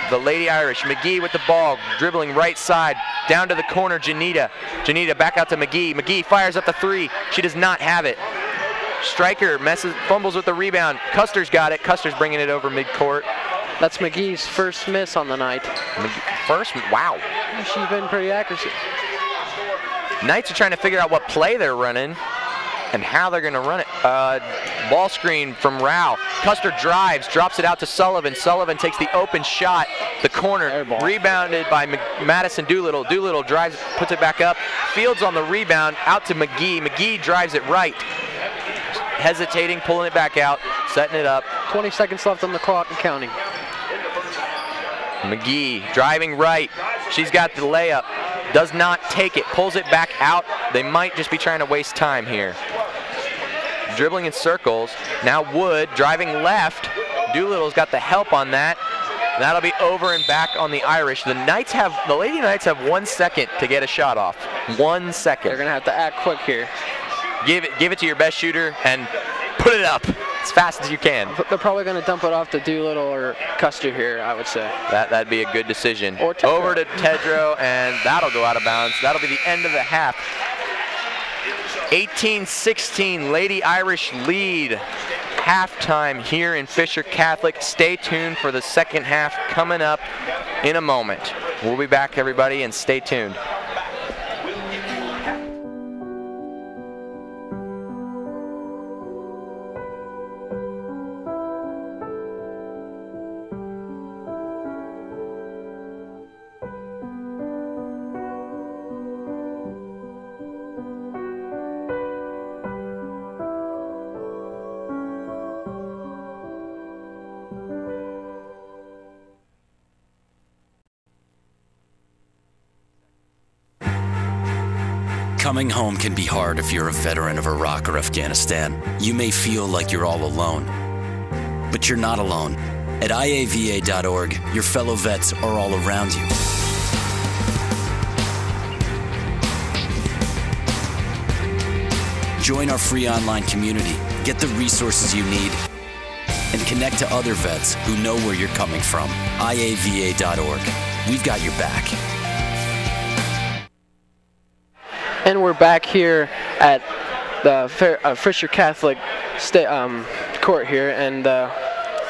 the Lady Irish. McGee with the ball, dribbling right side, down to the corner, Janita. Janita back out to McGee. McGee fires up the 3. She does not have it. Stryker fumbles with the rebound. Custer's got it. Custer's bringing it over midcourt. That's McGee's first miss on the night. First? Wow. She's been pretty accurate. Knights are trying to figure out what play they're running and how they're going to run it. Ball screen from Rao. Custer drives, drops it out to Sullivan. Sullivan takes the open shot, the corner, rebounded by Madison Doolittle. Doolittle drives, puts it back up. Fields on the rebound, out to McGee. McGee drives it right. Hesitating, pulling it back out, setting it up. 20 seconds left on the clock and counting. McGee driving right. She's got the layup. Does not take it, pulls it back out. They might just be trying to waste time here. Dribbling in circles. Now Wood driving left. Doolittle's got the help on that. That'll be over and back on the Irish. The Lady Knights have 1 second to get a shot off. 1 second. They're gonna have to act quick here. Give it to your best shooter and put it up as fast as you can. They're probably gonna dump it off to Doolittle or Custer here, I would say. That'd be a good decision. Or Tedrow. Over to Tedrow, and that'll go out of bounds. That'll be the end of the half. 18-16, Lady Irish lead. Halftime here in Fisher Catholic. Stay tuned for the second half coming up in a moment. We'll be back, everybody, and stay tuned. Coming home can be hard if you're a veteran of Iraq or Afghanistan. You may feel like you're all alone, but you're not alone. At IAVA.org, your fellow vets are all around you. Join our free online community, get the resources you need, and connect to other vets who know where you're coming from. IAVA.org. We've got your back. And we're back here at the Fisher Catholic court here, and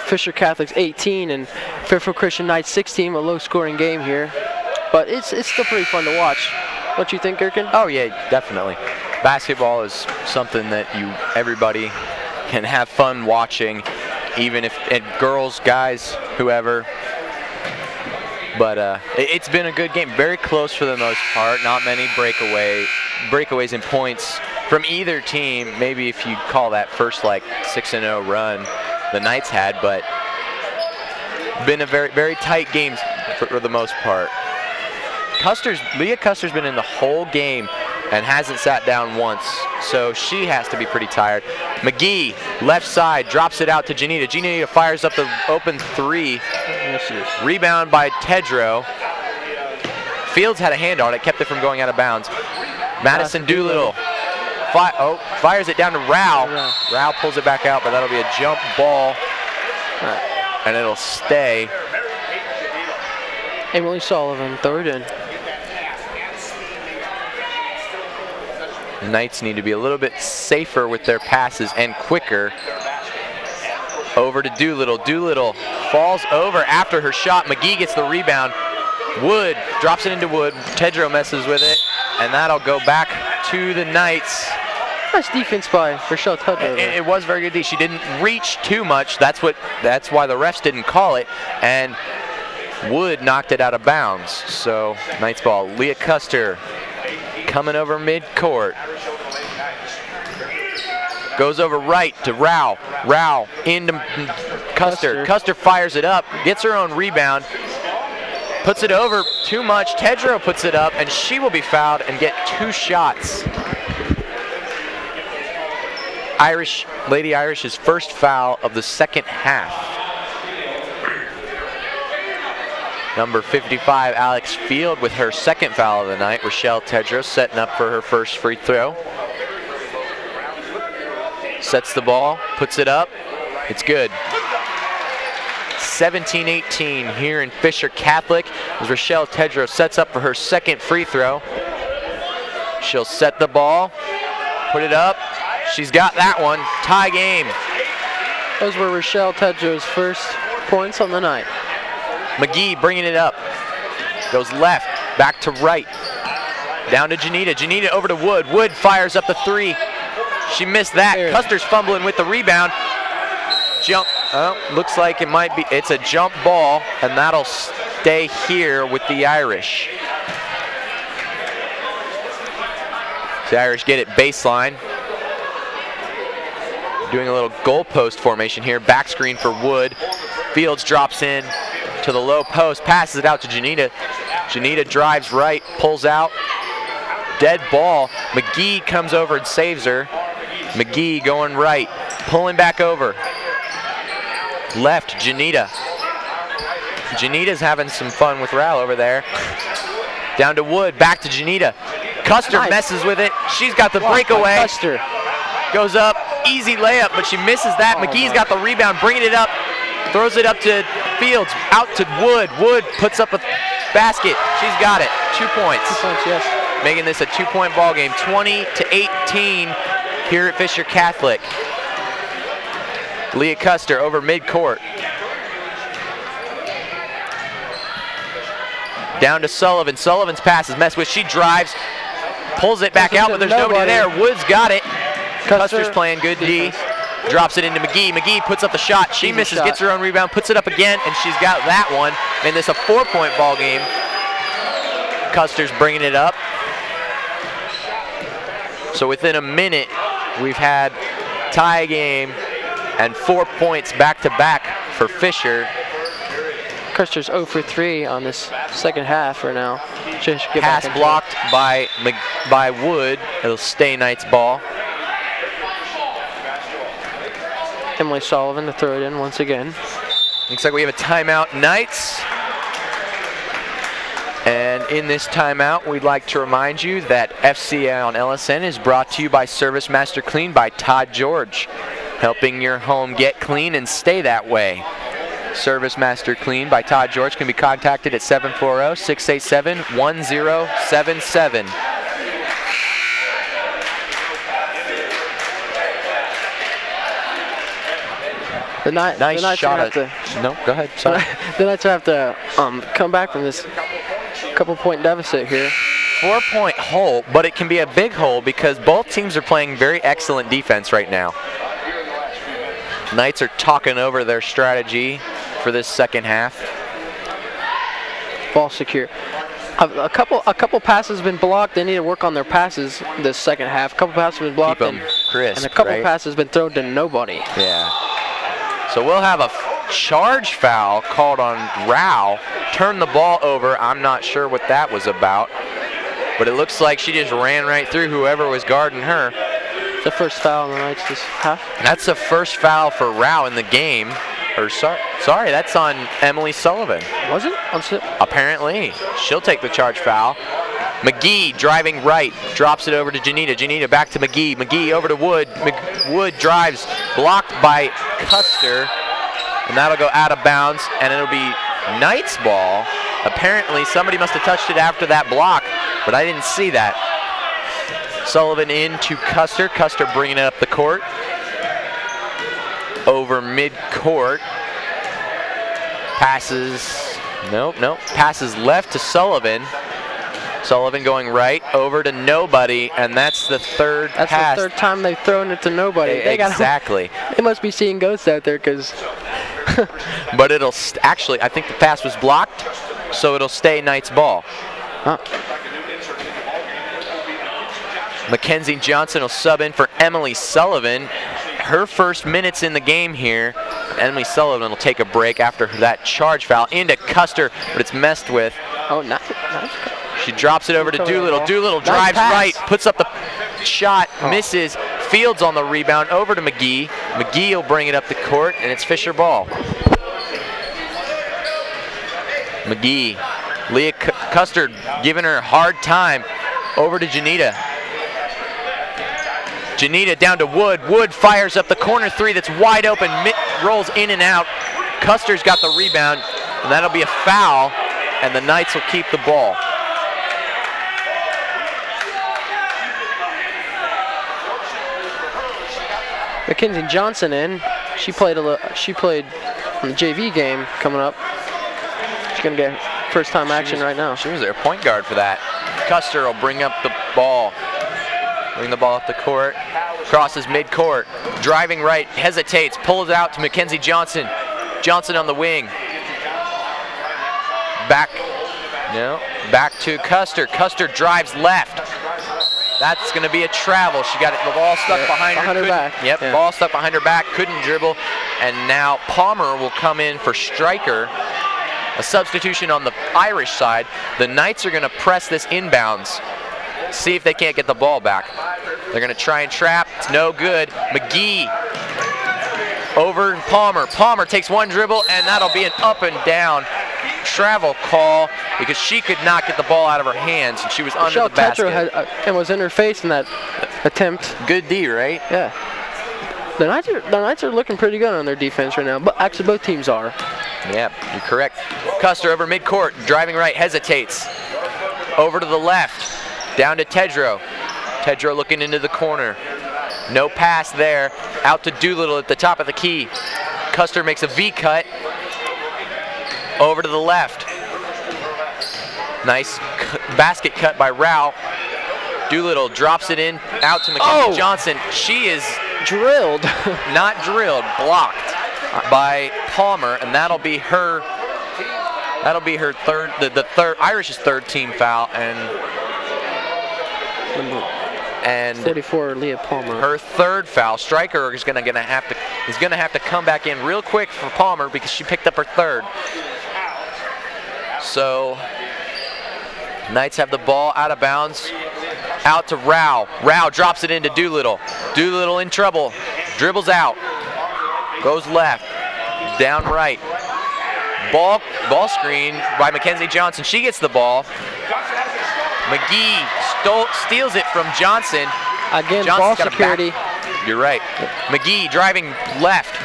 Fisher Catholic's 18 and Fairfield Christian Knights 16, a low-scoring game here. But it's still pretty fun to watch. Don't you think, Gherkin? Oh yeah, definitely. Basketball is something that everybody can have fun watching, even if girls, guys, whoever. But it's been a good game. Very close for the most part. Not many breakaways and points from either team. Maybe if you call that first 6-0 run the Knights had, but been a very, very tight game for the most part. Leah Custer's been in the whole game and hasn't sat down once, so she has to be pretty tired. McGee, left side, drops it out to Janita. Janita fires up the open 3. Rebound by Tedrow. Fields had a hand on it, kept it from going out of bounds. Madison Doolittle fires it down to Rao. Rao pulls it back out, but that'll be a jump ball, and it'll stay. Emily Sullivan, third in. The Knights need to be a little bit safer with their passes and quicker. Over to Doolittle. Doolittle falls over after her shot. McGee gets the rebound. Wood drops it into Wood. Tedrow messes with it, and that'll go back to the Knights. Nice defense by Rochelle Tedrow. It was very good. She didn't reach too much. That's why the refs didn't call it, and Wood knocked it out of bounds. So Knights ball. Leah Custer coming over midcourt. Goes over right to Rao. Rao into Custer. Custer fires it up, gets her own rebound, puts it over too much. Tedrow puts it up, and she will be fouled and get 2 shots. Lady Irish's first foul of the second half. Number 55, Alex Field, with her second foul of the night. Rochelle Tedrow setting up for her first free throw. Sets the ball, puts it up. It's good. 17-18 here in Fisher Catholic as Rochelle Tedrow sets up for her second free throw. She'll set the ball, put it up. She's got that one. Tie game. Those were Rochelle Tedrow's first points on the night. McGee bringing it up. Goes left, back to right. Down to Janita. Janita over to Wood. Wood fires up the 3. She missed that. Custer's fumbling with the rebound. Jump. Oh, looks like it's a jump ball, and that'll stay here with the Irish. The Irish get it baseline. Doing a little goalpost formation here. Back screen for Wood. Fields drops in to the low post, passes it out to Janita. Janita drives right, pulls out. Dead ball. McGee comes over and saves her. McGee going right, pulling back over. Left, Janita. Janita's having some fun with Rao over there. Down to Wood, back to Janita. Custer messes with it. She's got the breakaway. Custer goes up, easy layup, but she misses that. McGee's got the rebound, bringing it up, throws it up to Fields, out to Wood. Wood puts up a basket. She's got it. 2 points. 2 points, yes. Making this a 2-point ball game. 20-18 here at Fisher Catholic. Leah Custer over midcourt. Down to Sullivan. Sullivan's pass is messed with. She drives, pulls it back out, but there's nobody there. Wood's got it. Custer's playing good D. Drops it into McGee. McGee puts up the shot. She misses, gets her own rebound, puts it up again, and she's got that one. And this a 4-point ball game. Custer's bringing it up. So within a minute, we've had tie game and 4 points back-to-back for Fisher. Custer's 0 for 3 on this second half for now. Pass blocked by Wood. It'll stay Knight's ball. Emily Sullivan to throw it in once again. Looks like we have a timeout, Knights. And in this timeout, we'd like to remind you that FCA on LSN is brought to you by Service Master Clean by Todd George, helping your home get clean and stay that way. Service Master Clean by Todd George can be contacted at 740-687-1077. Nice shot. No, go ahead. Sorry. The Knights have to come back from this couple-point deficit here. 4-point hole, but it can be a big hole because both teams are playing very excellent defense right now. Knights are talking over their strategy for this second half. Ball secure. A couple passes have been blocked. They need to work on their passes this second half. A couple passes have been blocked. Keep them crisp, and a couple right? passes have been thrown to nobody. Yeah. So we'll have a charge foul called on Rao. Turn the ball over. I'm not sure what that was about, but it looks like she just ran right through whoever was guarding her. The first foul on the Knights this half. That's the first foul for Rao in the game. Or sorry, that's on Emily Sullivan. Was it? Apparently. She'll take the charge foul. McGee driving right, drops it over to Janita. Janita back to McGee. McGee over to Wood. Wood drives, blocked by Custer, and that'll go out of bounds, and it'll be Knight's ball. Apparently, somebody must have touched it after that block, but I didn't see that. Sullivan in to Custer. Custer bringing it up the court. Over mid-court. Passes, nope. Passes left to Sullivan. Sullivan going right over to nobody, and that's the third pass. That's the third time they've thrown it to nobody. Exactly. They must be seeing ghosts out there because. But it'll actually, I think the pass was blocked, so it'll stay Knight's ball. Huh. Mackenzie Johnson will sub in for Emily Sullivan. Her first minutes in the game here. Emily Sullivan will take a break after that charge foul into Custer, but it's messed with. Oh, nice. She drops it over to Doolittle. Doolittle drives right, puts up the shot, misses. Fields on the rebound, over to McGee. McGee will bring it up the court, and it's Fisher ball. McGee. Leah Custer giving her a hard time. Over to Janita. Janita down to Wood. Wood fires up the corner three that's wide open. Rolls in and out. Custer's got the rebound, and that'll be a foul, and the Knights will keep the ball. Mackenzie Johnson in. She played in the JV game coming up. She's gonna get first time action right now. She was their point guard for that. Custer will bring up the ball. Bring the ball up the court. Crosses midcourt. Driving right, hesitates, pulls it out to Mackenzie Johnson. Johnson on the wing. Back to Custer. Custer drives left. That's going to be a travel. She got the ball stuck behind her back. Yep, yeah. Ball stuck behind her back, couldn't dribble. And now Palmer will come in for Stryker. A substitution on the Irish side. The Knights are going to press this inbounds. See if they can't get the ball back. They're going to try and trap. It's no good. McGee over Palmer. Palmer takes one dribble, and that'll be an up and down travel call because she could not get the ball out of her hands, and she was under the basket. And was in her face in that attempt. Good D, right? Yeah. The Knights are looking pretty good on their defense right now, but actually both teams are. Yeah, you're correct. Custer over midcourt, driving right, hesitates. Over to the left, down to Tedrow. Tedrow looking into the corner. No pass there. Out to Doolittle at the top of the key. Custer makes a V cut. Over to the left. Nice basket cut by Rao. Doolittle drops it in, out to Mackenzie Johnson. She is drilled. Not drilled, blocked by Palmer, and that'll be her third, the third, Irish's third team foul, and 44 Leah Palmer. Her third foul. Stryker is gonna have to come back in real quick for Palmer because she picked up her third. So Knights have the ball out of bounds. Out to Rao. Rao drops it into Doolittle. Doolittle in trouble. Dribbles out. Goes left. Down right. Ball screen by Mackenzie Johnson. She gets the ball. McGee steals it from Johnson. Again, Johnson's ball security. You're right. McGee driving left.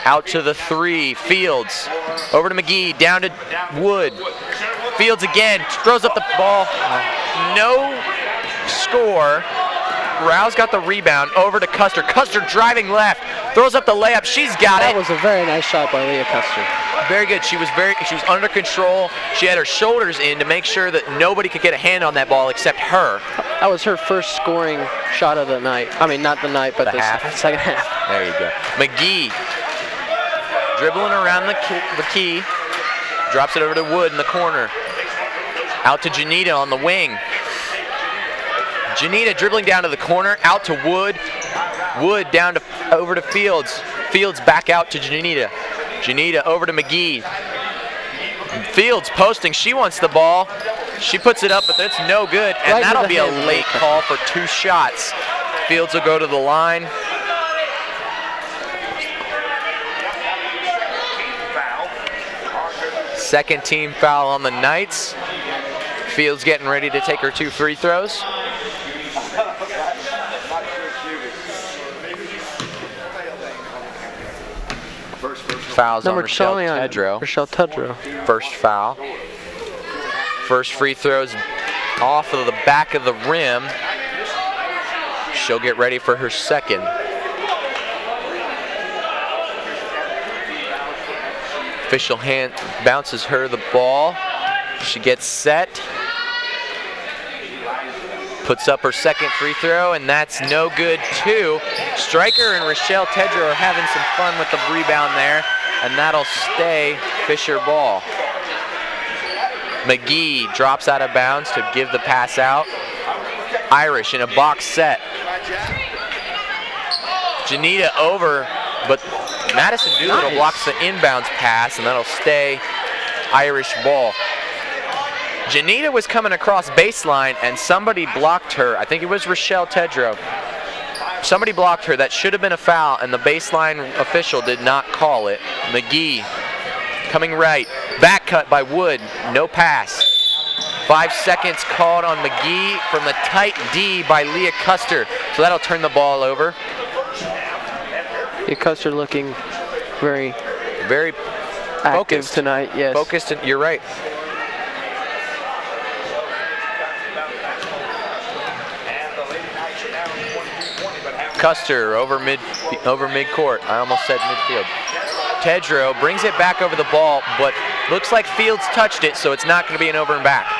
Out to the three. Fields. Over to McGee. Down to Wood. Fields again. Throws up the ball. No score. Rao's got the rebound. Over to Custer. Custer driving left. Throws up the layup. She's got it. That was a very nice shot by Leah Custer. Very good. She was under control. She had her shoulders in to make sure that nobody could get a hand on that ball except her. That was her first scoring shot of the night. I mean, not the night, but the second half. There you go. McGee dribbling around the key. Drops it over to Wood in the corner. Out to Janita on the wing. Janita dribbling down to the corner. Out to Wood. Wood down over to Fields. Fields back out to Janita. Janita over to McGee. Fields posting. She wants the ball. She puts it up, but that's no good. And that'll be a late call for 2 shots. Fields will go to the line. Second team foul on the Knights. Fields getting ready to take her 2 free throws. Fouls on Rochelle Tedrow. First foul. First free throws off of the back of the rim. She'll get ready for her second. Official hand bounces her the ball. She gets set. Puts up her second free throw, and that's no good too. Stryker and Rochelle Tedrow are having some fun with the rebound there, and that'll stay Fisher ball. McGee drops out of bounds to give the pass out. Irish in a box set. Janita over, but Madison Doolittle blocks the inbounds pass, and that'll stay Irish ball. Janita was coming across baseline, and somebody blocked her. I think it was Rochelle Tedrow. Somebody blocked her. That should have been a foul, and the baseline official did not call it. McGee coming right. Back cut by Wood. No pass. 5 seconds called on McGee from the tight D by Leah Custer. So that'll turn the ball over. Leah Custer looking very active focused tonight. Yes. Focused. You're right. Custer over midcourt. I almost said midfield. Tedrow brings it back over the ball, but looks like Fields touched it, so it's not going to be an over and back.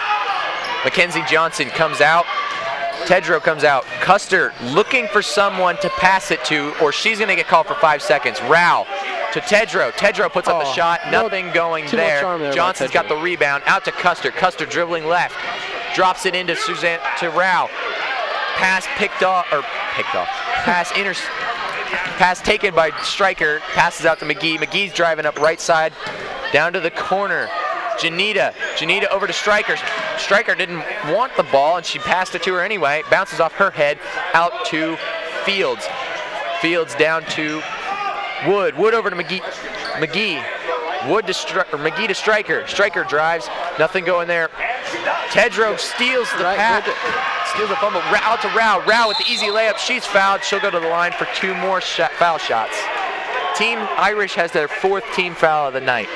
Mackenzie Johnson comes out. Tedrow comes out. Custer looking for someone to pass it to, or she's going to get called for 5 seconds. Rao to Tedrow. Tedrow puts up the shot. Nothing going there. Johnson's got the rebound. Out to Custer. Custer dribbling left. Drops it into Suzanne to Rao. Pass Pass taken by Stryker. Passes out to McGee. McGee's driving up right side. Down to the corner. Janita over to Stryker. Stryker didn't want the ball, and she passed it to her anyway. Bounces off her head out to Fields. Fields down to Wood. Wood over to McGee. McGee to Stryker. Stryker drives. Nothing going there. Tedrow steals the pass. Steals the fumble. Out to Rao. Rao with the easy layup. She's fouled. She'll go to the line for 2 more foul shots. Team Irish has their 4th team foul of the night.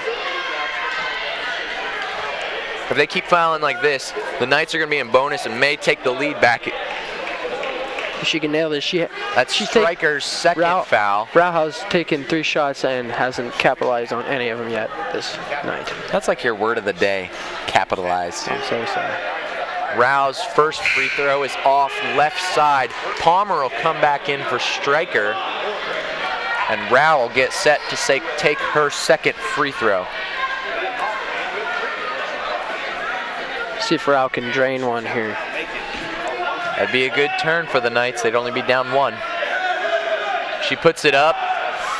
If they keep fouling like this, the Knights are going to be in bonus and may take the lead back. If she can nail this, that's Stryker's second foul. Rao has taken 3 shots and hasn't capitalized on any of them yet this night. That's like your word of the day, capitalize. I'm so sorry. Rao's first free throw is off left side. Palmer will come back in for Stryker, and Rao will get set to take her second free throw. See if Rao can drain one here. That'd be a good turn for the Knights. They'd only be down 1. She puts it up.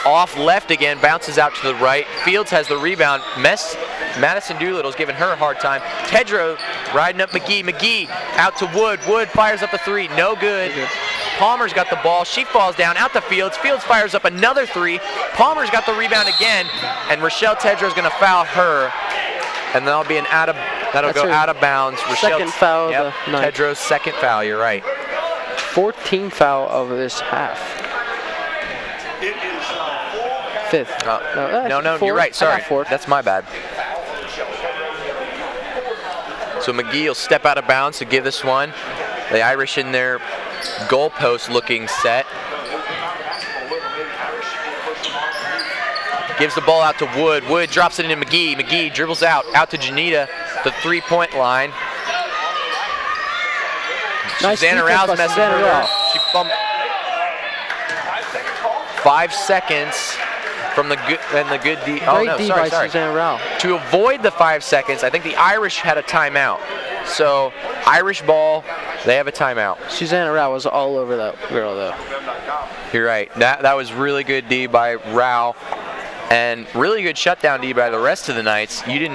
Off left again, bounces out to the right. Fields has the rebound. Madison Doolittle's giving her a hard time. Tedrow riding up McGee. McGee out to Wood. Wood fires up a 3. No good. Palmer's got the ball. She falls down out to Fields. Fields fires up another 3. Palmer's got the rebound again, and Rochelle Tedrow's going to foul her, and that'll be that'll go out of bounds. Second foul of the night. Tedrow's second foul. You're right. 14th foul of this half. 5th. No, you're right. Sorry, that's my bad. So McGee will step out of bounds to give this one. The Irish in their goalpost looking set. Gives the ball out to Wood. Wood drops it into McGee. McGee dribbles out to Janita, the 3-point line. Nice Susanna Rao's messing her up. She fumbled. 5 seconds from the good D. Oh no, sorry. Susanna Rao. To avoid the 5 seconds, I think the Irish had a timeout. So Irish ball, they have a timeout. Susanna Rao was all over that girl though. You're right. That was really good D by Rao, and really good shutdown D by the rest of the Knights. You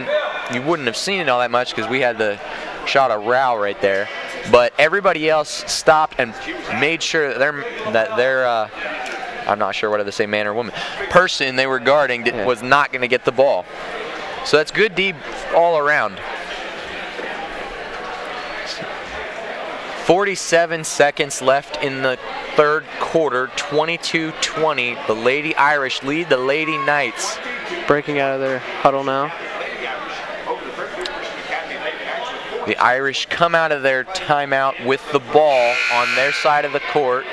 wouldn't have seen it all that much because we had the shot of Rao right there, but everybody else stopped and made sure that their I'm not sure whether to say man or woman, person they were guarding was not going to get the ball. So that's good D all around. 47 seconds left in the 3rd quarter, 22-20. The Lady Irish lead the Lady Knights. Breaking out of their huddle now. The Irish come out of their timeout with the ball on their side of the court.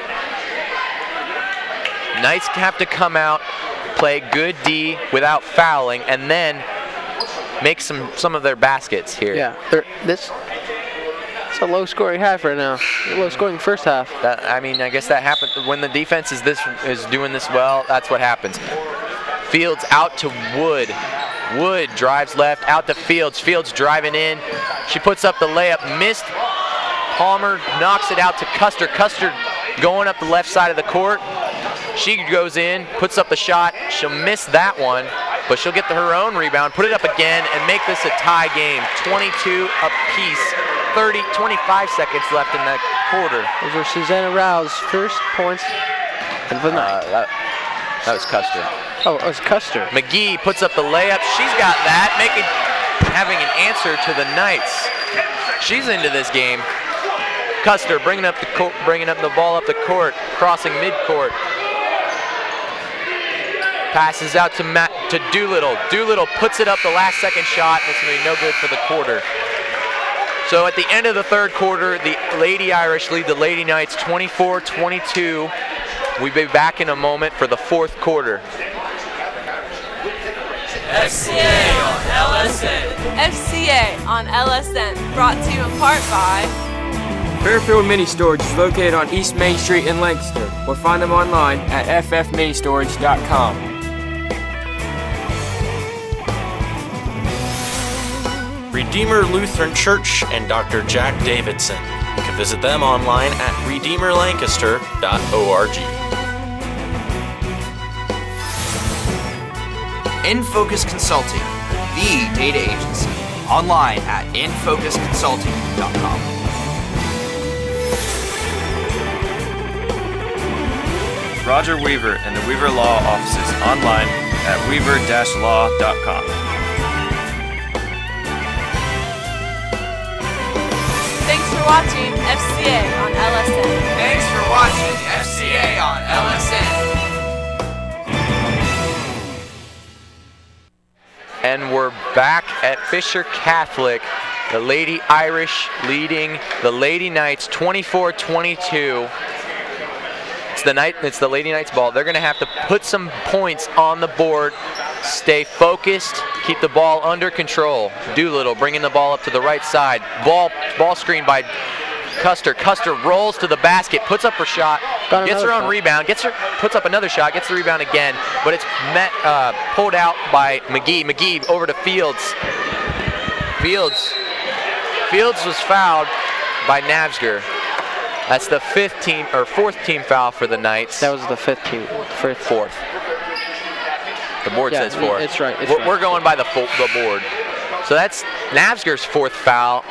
Knights have to come out, play good D without fouling, and then make some of their baskets here. Yeah, it's a low-scoring half right now. Low-scoring first half. I guess that happens when the defense is doing this well. That's what happens. Fields out to Wood. Wood drives left, out to Fields. Fields driving in. She puts up the layup, missed. Palmer knocks it out to Custer. Custer going up the left side of the court. She goes in, puts up the shot. She'll miss that one, but she'll get her own rebound, put it up again, and make this a tie game. 22 apiece. 25 seconds left in that quarter. Those were Susanna Rao's first points of the night. That was Custer. Oh, it was Custer. McGee puts up the layup. She's got that, having an answer to the Knights. She's into this game. Custer bringing up the ball up the court, crossing midcourt. Passes out to Doolittle. Doolittle puts it up the last second shot, and it's going to be no good for the quarter. So at the end of the third quarter, the Lady Irish lead the Lady Knights 24-22. We'll be back in a moment for the fourth quarter. FCA on LSN. FCA on LSN, brought to you in part by Fairfield Mini Storage is located on East Main Street in Lancaster, or find them online at ffministorage.com. Redeemer Lutheran Church and Dr. Jack Davidson. You can visit them online at redeemerlancaster.org. InFocus Consulting, the data agency. Online at infocusconsulting.com. Roger Weaver and the Weaver Law Offices online at weaver-law.com. Thanks for watching FCA on LSN. Thanks for watching FCA on LSN. And we're back at Fisher Catholic. The Lady Irish leading the Lady Knights 24-22. It's the Lady Knights ball. They're going to have to put some points on the board, stay focused, keep the ball under control. Doolittle bringing the ball up to the right side. Ball screen by Custer. Custer rolls to the basket, puts up her shot, gets her own rebound, puts up another shot, gets the rebound again, but it's pulled out by McGee. McGee over to Fields. Fields was fouled by Navsger. That's the fourth team foul for the Knights. That was the fourth. The board says fourth. It's right. We're going by the board. So that's Navsger's fourth foul,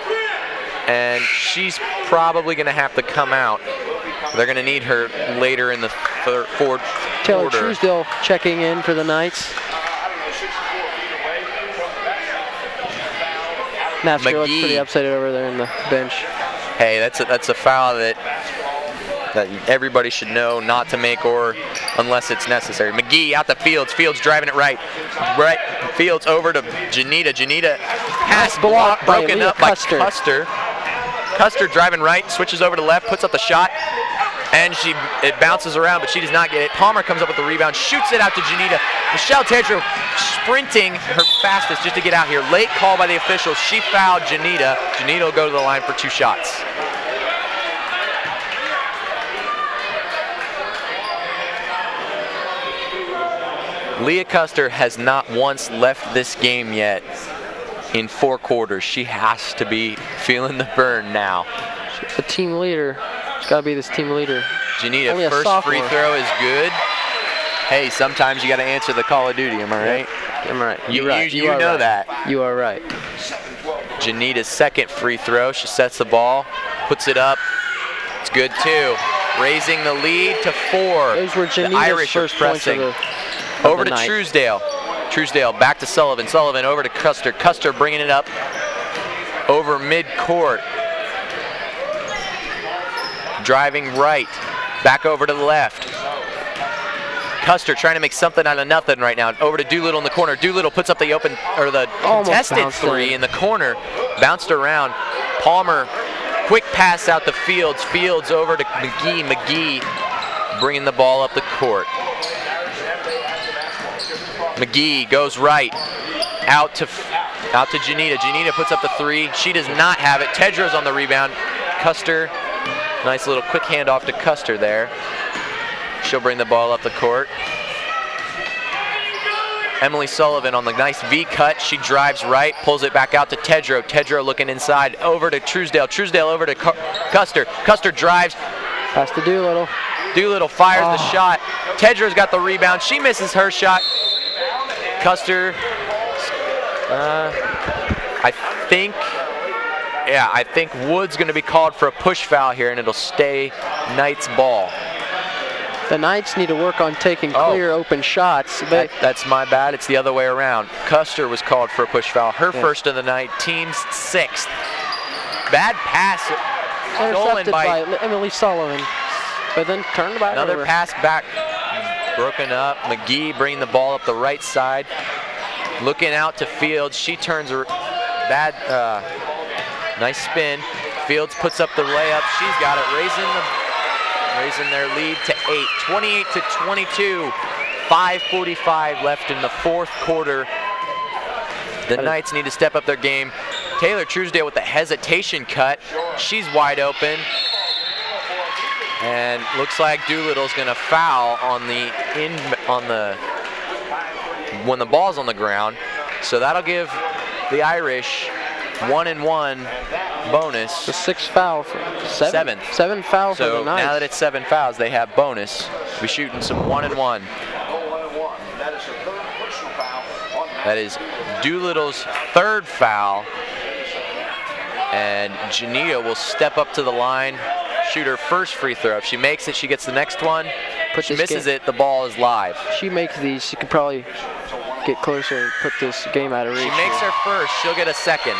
and she's probably going to have to come out. They're going to need her later in the fourth Taylor quarter. Truesdale checking in for the Knights. Navsger looks pretty upset over there in the bench. Hey, that's a foul that everybody should know not to make, or unless it's necessary. McGee out to Fields. Fields driving it right. Fields over to Janita. Janita pass block broken up by Custer. Custer driving right, switches over to left, puts up the shot, and it bounces around, but she does not get it. Palmer comes up with the rebound, shoots it out to Janita. Michelle Tedrow sprinting her fastest just to get out here. Late call by the officials. She fouled Janita. Janita will go to the line for 2 shots. Leah Custer has not once left this game yet in 4 quarters. She has to be feeling the burn now. The team leader. It's got to be this team leader. Janita, first free throw is good. Hey, sometimes you got to answer the Call of Duty, am I right? I'm right. You know that. You are right. Janita's second free throw. She sets the ball, puts it up. It's good too. Raising the lead to 4. Those were Janita's the Irish first are pressing. Over to Truesdale. Truesdale back to Sullivan. Sullivan over to Custer. Custer bringing it up over midcourt. Driving right. Back over to the left. Custer trying to make something out of nothing right now. Over to Doolittle in the corner. Doolittle puts up the contested 3 in the corner. Bounced around. Palmer, quick pass out to Fields. Fields over to McGee. McGee bringing the ball up the court. McGee goes right. Out to Janita. Janita puts up the 3. She does not have it. Tedrow's on the rebound. Custer, nice little quick handoff to Custer there. She'll bring the ball up the court. Emily Sullivan on the nice V cut. She drives right, pulls it back out to Tedrow. Tedrow looking inside, over to Truesdale. Truesdale over to Custer. Custer drives. Pass to Doolittle. Doolittle fires the shot. Tedrow's got the rebound. She misses her shot. Custer, I think Wood's going to be called for a push foul here, and it'll stay Knights ball. The Knights need to work on taking clear open shots. That's my bad. It's the other way around. Custer was called for a push foul. Her first of the night, team's 6th. Bad pass stolen by Emily Sullivan, but then turned back another over. pass back, broken up. McGee bringing the ball up the right side. Looking out to Fields. She turns her bad, nice spin. Fields puts up the layup. She's got it, raising their lead to 8, 28 to 22. 5:45 left in the 4th quarter. The Knights need to step up their game. Taylor Truesdale with the hesitation cut. She's wide open. And looks like Doolittle's going to foul when the ball's on the ground. So that'll give the Irish 1-and-1 bonus. The 6th foul. 7 fouls for the Knights. Now that it's 7 fouls, they have bonus. We're shooting some 1-and-1. That is Doolittle's 3rd foul. And Janita will step up to the line, shoot her first free throw. If she makes it, she gets the next one. If she misses it, the ball is live. She makes these, she could probably get closer and put this game out of reach. She makes her first, she'll get a second.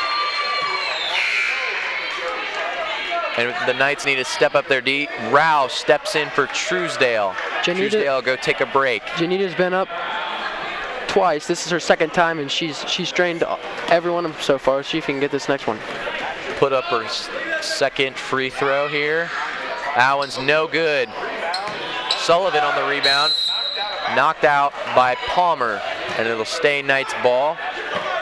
And the Knights need to step up their D. Rao steps in for Truesdale. Truesdale will go take a break. Janita's been up twice. This is her 2nd time, and she's strained every one of them so far. See if we can get this next one. Put up her 2nd free throw here. That one's no good. Sullivan on the rebound. Knocked out by Palmer, and it'll stay Knights ball.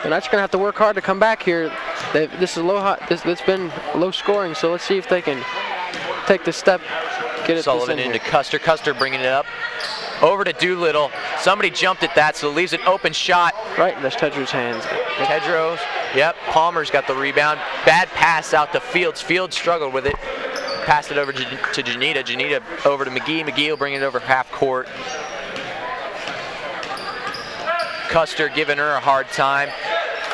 The Knights are going to have to work hard to come back here. This is it's been low scoring, so let's see if they can take the step, get it. Sullivan into Custer. Custer bringing it up. Over to Doolittle. Somebody jumped at that, so it leaves an open shot. Right, that's Tedrow's hands. Tedrow's, yep. Palmer's got the rebound. Bad pass out to Fields. Fields struggled with it. Passed it over to Janita. Janita over to McGee. McGee will bring it over half court. Custer giving her a hard time.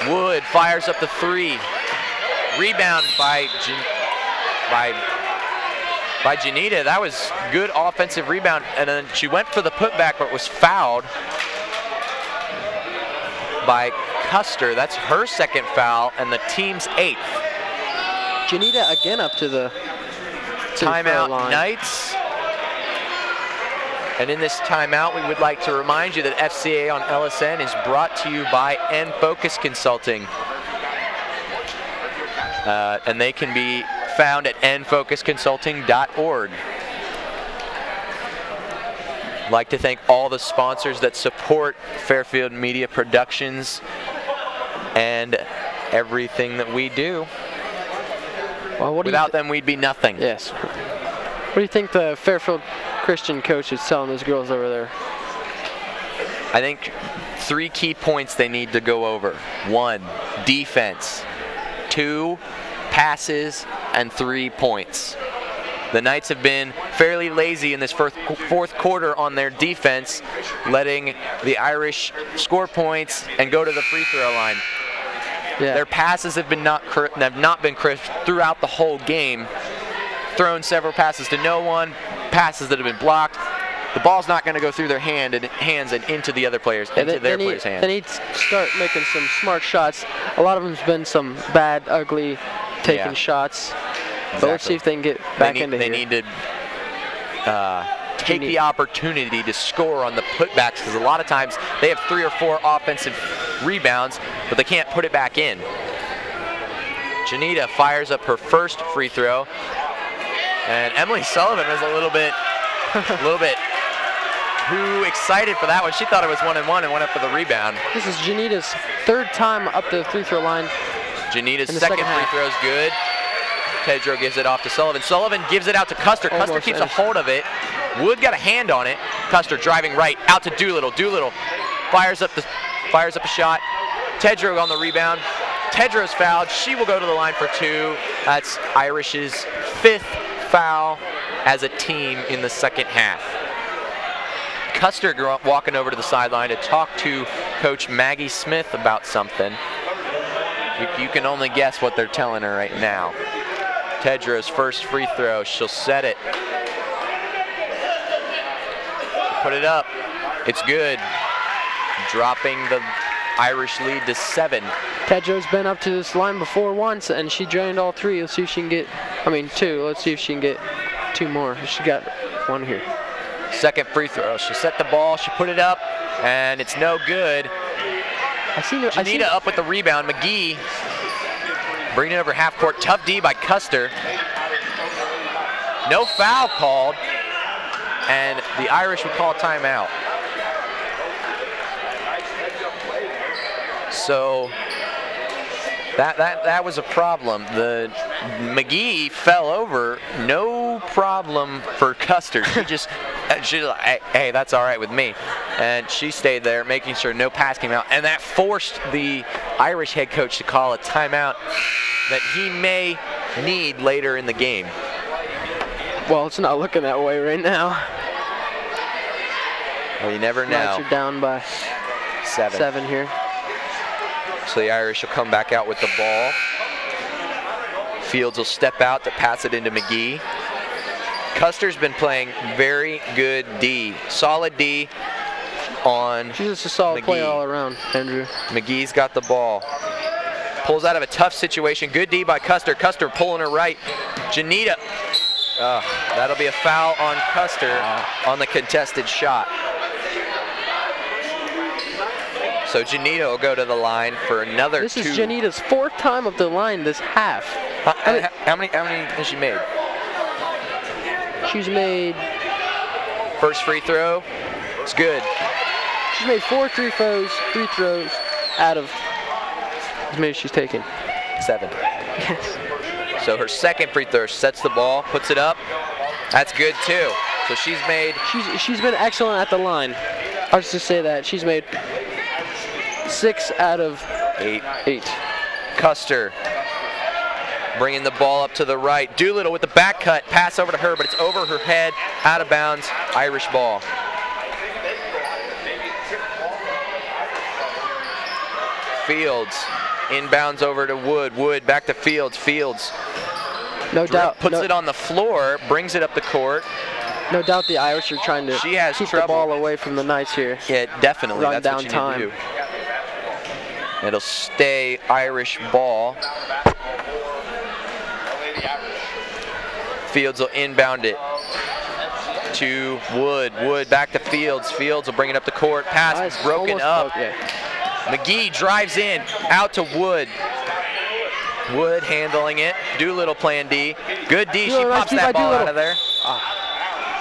Wood fires up the 3. Rebound by Janita. That was good offensive rebound, and then she went for the putback but was fouled by Custer. That's her 2nd foul and the team's 8th. Janita again up to the timeout line. Knights. And in this timeout, we would like to remind you that FCA on LSN is brought to you by N-Focus Consulting. And they can be found at nfocusconsulting.org. I'd like to thank all the sponsors that support Fairfield Media Productions and everything that we do. Well, without them, we'd be nothing. Yes. What do you think the Fairfield Christian coach is telling those girls over there? I think 3 key points they need to go over. 1, defense. 2, passes. And 3 points. The Knights have been fairly lazy in this 4th quarter on their defense, letting the Irish score points and go to the free throw line. Yeah. Their passes have not been crisp throughout the whole game. Thrown several passes to no one, passes that have been blocked. The ball's not going to go through their hands and into the other players, into their players' hands. They need to start making some smart shots. A lot of them's been some bad, ugly taking shots. But let's see if they can get back into here. They need to take the opportunity to score on the putbacks, because a lot of times they have 3 or 4 offensive rebounds, but they can't put it back in. Janita fires up her first free throw, and Emily Sullivan was a little bit too excited for that one. She thought it was 1-and-1 and went up for the rebound. This is Janita's 3rd time up the free throw line. Janita's second free throw is good. Tedrow gives it off to Sullivan. Sullivan gives it out to Custer. Custer keeps a hold of it. Wood got a hand on it. Custer driving right out to Doolittle. Doolittle fires up the fires up a shot. Tedrow on the rebound. Tedrow's fouled. She will go to the line for 2. That's Irish's 5th foul as a team in the second half. Custer walking over to the sideline to talk to Coach Maggie Smith about something. You can only guess what they're telling her right now. Tedrow's first free throw. She'll set it. Put it up. It's good. Dropping the Irish lead to 7. Tedrow's been up to this line before once, and she drained all 3. Let's see if she can get, 2. Let's see if she can get 2 more. She got 1 here. Second free throw. She set the ball. She put it up, and it's no good. Janita up with the rebound. McGee bringing it over half court. Tough D by Custer. No foul called, and the Irish would call a timeout. So that was a problem. The McGee fell over, no problem for Custer. She's like, hey, that's all right with me. And she stayed there, making sure no pass came out. And that forced the Irish head coach to call a timeout that he may need later in the game. Well, it's not looking that way right now. Well, you never know. Knights are down by 7 here. So the Irish will come back out with the ball. Fields will step out to pass it into McGee. Custer's been playing very good D. Solid D on She's just a solid McGee. player all around, Andrew. McGee's got the ball. Pulls out of a tough situation. Good D by Custer. Custer pulling her right. Janita. That'll be a foul on Custer on the contested shot. So Janita will go to the line for another 2. This is Janita's 4th time up the line this half. How many has she made? She's made... First free throw. It's good. She's made 4 free throws out of as many as she's taken. 7. Yes. So her second free throw, sets the ball, puts it up. That's good too. So she's been excellent at the line. I was just say that she's made 6 out of 8. Custer bringing the ball up to the right. Doolittle with the back cut, pass over to her, but it's over her head, out of bounds, Irish ball. Fields inbounds over to Wood. Wood back to Fields. Fields no doubt puts it on the floor, brings it up the court. No doubt the Irish are trying to keep the ball away from the Knights here. Yeah, definitely. Run That's down what you time. need to do. It'll stay Irish ball. Fields will inbound it to Wood. Wood back to Fields. Fields will bring it up the court. Pass broken up. McGee drives in, out to Wood. Wood handling it. Doolittle playing D. Good D. She pops that ball out of there.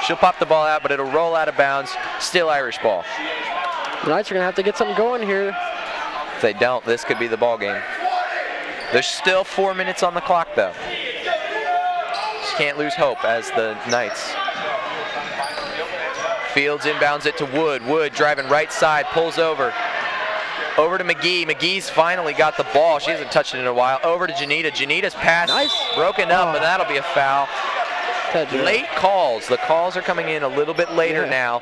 She'll pop the ball out, but it'll roll out of bounds. Still Irish ball. The Knights are going to have to get something going here. If they don't, this could be the ball game. There's still 4 minutes on the clock, though. Just can't lose hope as the Knights. Fields inbounds it to Wood. Wood driving right side, pulls over. Over to McGee. McGee's finally got the ball. She hasn't touched it in a while. Over to Janita. Janita's pass broken up, but that'll be a foul. Late calls. The calls are coming in a little bit later now.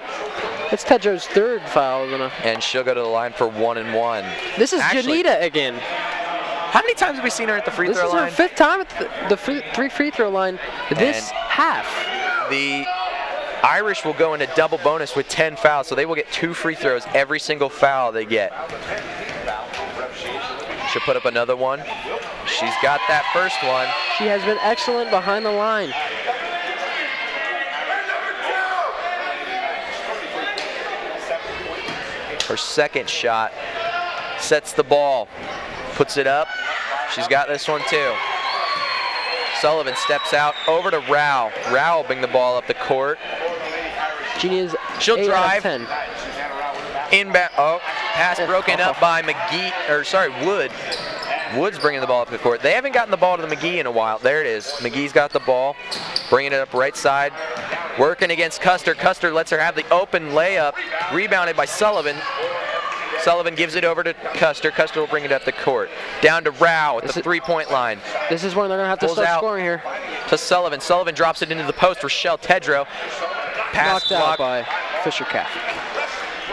It's Tedrow's 3rd foul, isn't it? And she'll go to the line for 1 and 1. This is Janita again. How many times have we seen her at the free throw line? This is her 5th time at the free throw line this half. The Irish will go into double bonus with 10 fouls, so they will get 2 free throws every single foul they get. She'll put up another one. She's got that first one. She has been excellent behind the line. Her second shot sets the ball, puts it up. She's got this one too. Sullivan steps out over to Rao. Rao will bring the ball up the court. She'll drive. Inbound. Oh, pass broken up by Wood. Wood's bringing the ball up the court. They haven't gotten the ball to the McGee in a while. There it is. McGee's got the ball, bringing it up right side. Working against Custer. Custer lets her have the open layup. Rebounded by Sullivan. Sullivan gives it over to Custer. Custer will bring it up the court. Down to Rao at the three-point line. This is when they're going to have to Pulls start out scoring here. to Sullivan. Sullivan drops it into the post. Rochelle Tedrow. Pass Knocked out block. by Fisher Catholic.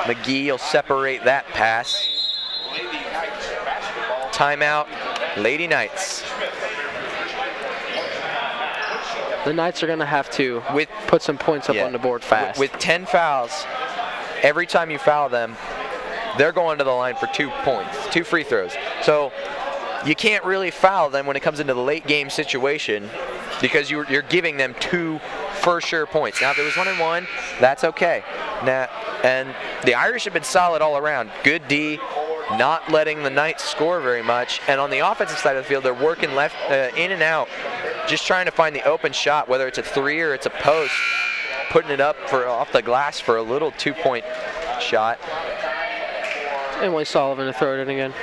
McGee will separate that pass. Timeout, Lady Knights. The Knights are going to have to put some points up on the board fast. With 10 fouls, every time you foul them, they're going to the line for 2 points, 2 free throws. So you can't really foul them when it comes into the late game situation because you're giving them 2 for sure points. Now, if it was 1-1, that's okay. Now, and the Irish have been solid all around. Good D, not letting the Knights score very much. And on the offensive side of the field, they're working left in and out, just trying to find the open shot, whether it's a 3 or it's a post, putting it up off the glass for a little 2-point shot. Emily Sullivan to throw it in again.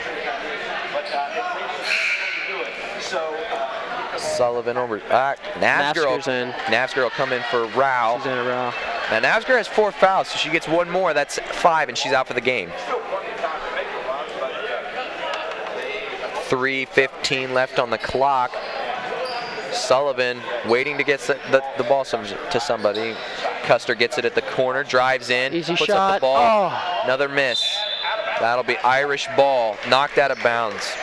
Sullivan over. Navsger's in. Navsger will come in for Rao. She's in a Rao. Now Navsger has 4 fouls, so she gets 1 more. That's 5, and she's out for the game. 3:15 left on the clock. Sullivan waiting to get the ball to somebody. Custer gets it at the corner, drives in, Easy puts shot. up the ball. Oh. Another miss. That'll be Irish ball, knocked out of bounds.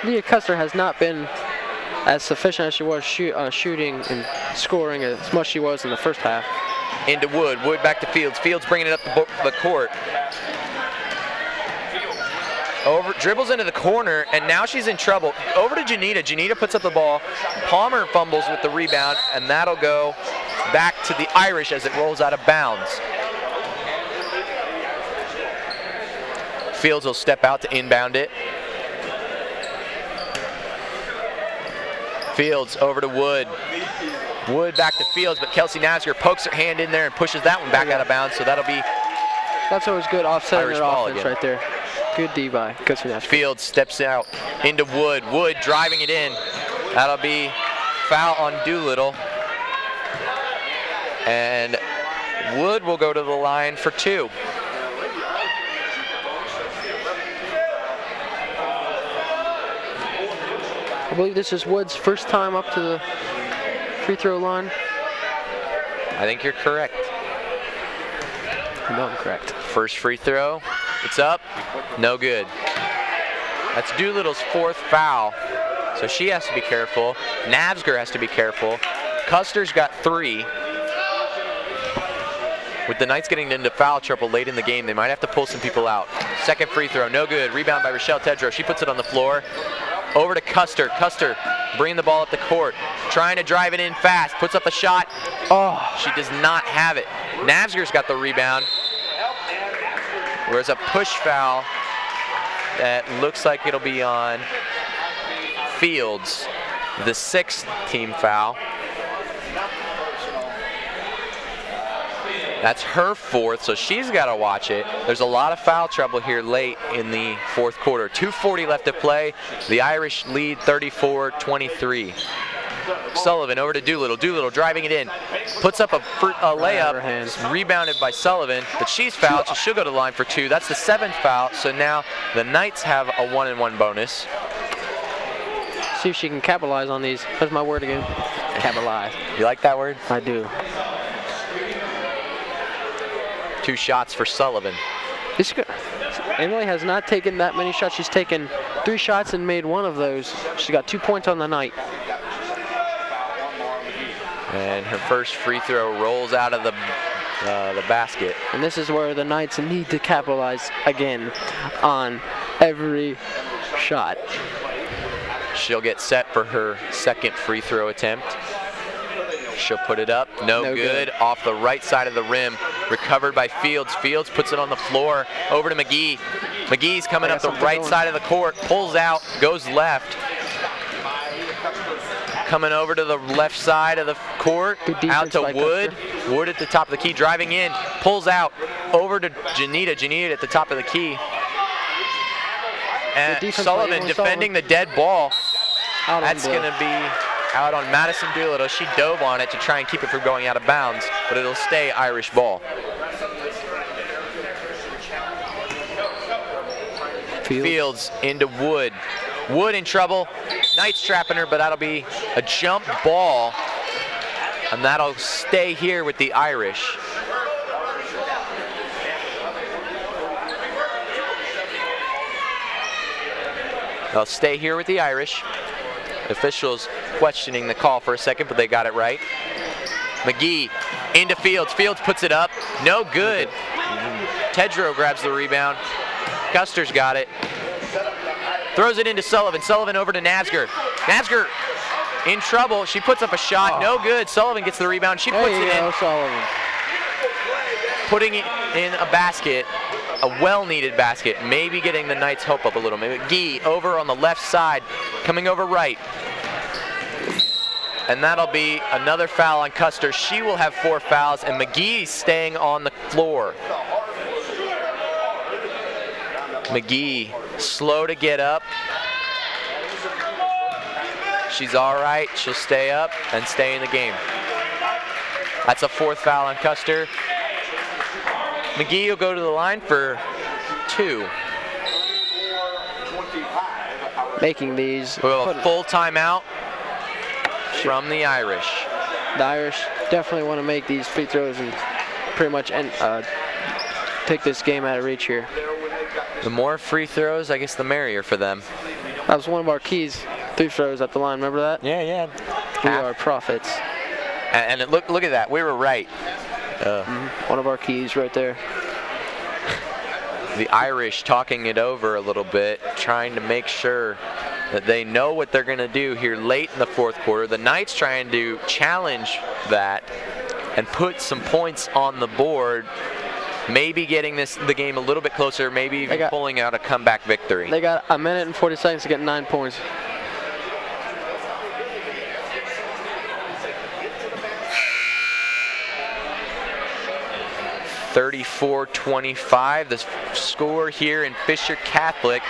Leah Custer has not been as sufficient as she was shooting and scoring as much as she was in the first half. Into Wood. Wood back to Fields. Fields bringing it up the court. Dribbles into the corner, and now she's in trouble. Over to Janita. Janita puts up the ball. Palmer fumbles with the rebound, and that'll go back to the Irish as it rolls out of bounds. Fields will step out to inbound it. Fields over to Wood. Wood back to Fields, but Kelsey Navsger pokes her hand in there and pushes that one back out of bounds, so that'll be That's always good offsetting Irish their ball offense again. right there. Good D by Kelsey Navsger. Fields steps out into Wood. Wood driving it in. That'll be foul on Doolittle. And Wood will go to the line for 2. I believe this is Wood's first time up to the free throw line. I think you're correct. No, I'm correct. First free throw. It's up. No good. That's Doolittle's 4th foul. So she has to be careful. Navsger has to be careful. Custer's got 3. With the Knights getting into foul trouble late in the game, they might have to pull some people out. Second free throw, no good. Rebound by Rochelle Tedrow. She puts it on the floor. Over to Custer. Custer bringing the ball up the court. Trying to drive it in fast. Puts up a shot. Oh, she does not have it. Navsger's got the rebound. Where's a push foul that looks like it'll be on Fields. The 6th team foul. That's her 4th, so she's got to watch it. There's a lot of foul trouble here late in the 4th quarter. 2:40 left to play. The Irish lead 34-23. Sullivan over to Doolittle. Doolittle driving it in. Puts up a layup. Rebounded by Sullivan, but she's fouled, so she'll go to the line for 2. That's the 7th foul, so now the Knights have a 1-and-1 bonus. See if she can capitalize on these. That's my word again. Capitalize. You like that word? I do. 2 shots for Sullivan. Emily has not taken that many shots. She's taken 3 shots and made 1 of those. She got 2 points on the night. And her first free throw rolls out of the basket. And this is where the Knights need to capitalize again on every shot. She'll get set for her 2nd free throw attempt. She'll put it up. No good. Off the right side of the rim. Recovered by Fields. Fields puts it on the floor. Over to McGee. McGee's coming up the right side of the court. Pulls out. Goes left. Coming over to the left side of the court. Out to Wood. Wood at the top of the key. Driving in. Pulls out. Over to Janita. Janita at the top of the key. And Sullivan defending the dead ball. That's going to be out on Madison Doolittle. She dove on it to try and keep it from going out of bounds, but it'll stay Irish ball. Fields into Wood. Wood in trouble. Knight's trapping her, but that'll be a jump ball. And that'll stay here with the Irish. They'll stay here with the Irish. Officials questioning the call for a second, but they got it right. McGee into Fields. Fields puts it up. No good. Tedrow grabs the rebound. Custer's got it. Throws it into Sullivan. Sullivan over to Nasger. Nasger in trouble. She puts up a shot. No good. Sullivan gets the rebound. She puts it in. Sullivan. Putting it in a basket. A well-needed basket. Maybe getting the Knights' hope up a little. Maybe McGee over on the left side. Coming over right. And that'll be another foul on Custer. She will have 4 fouls, and McGee staying on the floor. McGee, slow to get up. She's all right. She'll stay up and stay in the game. That's a 4th foul on Custer. McGee will go to the line for 2. Making these. We'll have a full timeout from the Irish. The Irish definitely want to make these free throws and pretty much take this game out of reach here. The more free throws, I guess the merrier for them. That was one of our keys, 3 throws at the line. Remember that? Yeah. We are prophets. And look at that. We were right. One of our keys right there. The Irish talking it over a little bit, trying to make sure that they know what they're going to do here late in the 4th quarter. The Knights trying to challenge that and put some points on the board, maybe getting the game a little bit closer, maybe even pulling out a comeback victory. They got a minute and 40 seconds to get 9 points. (34-25) the score here in Fisher Catholic.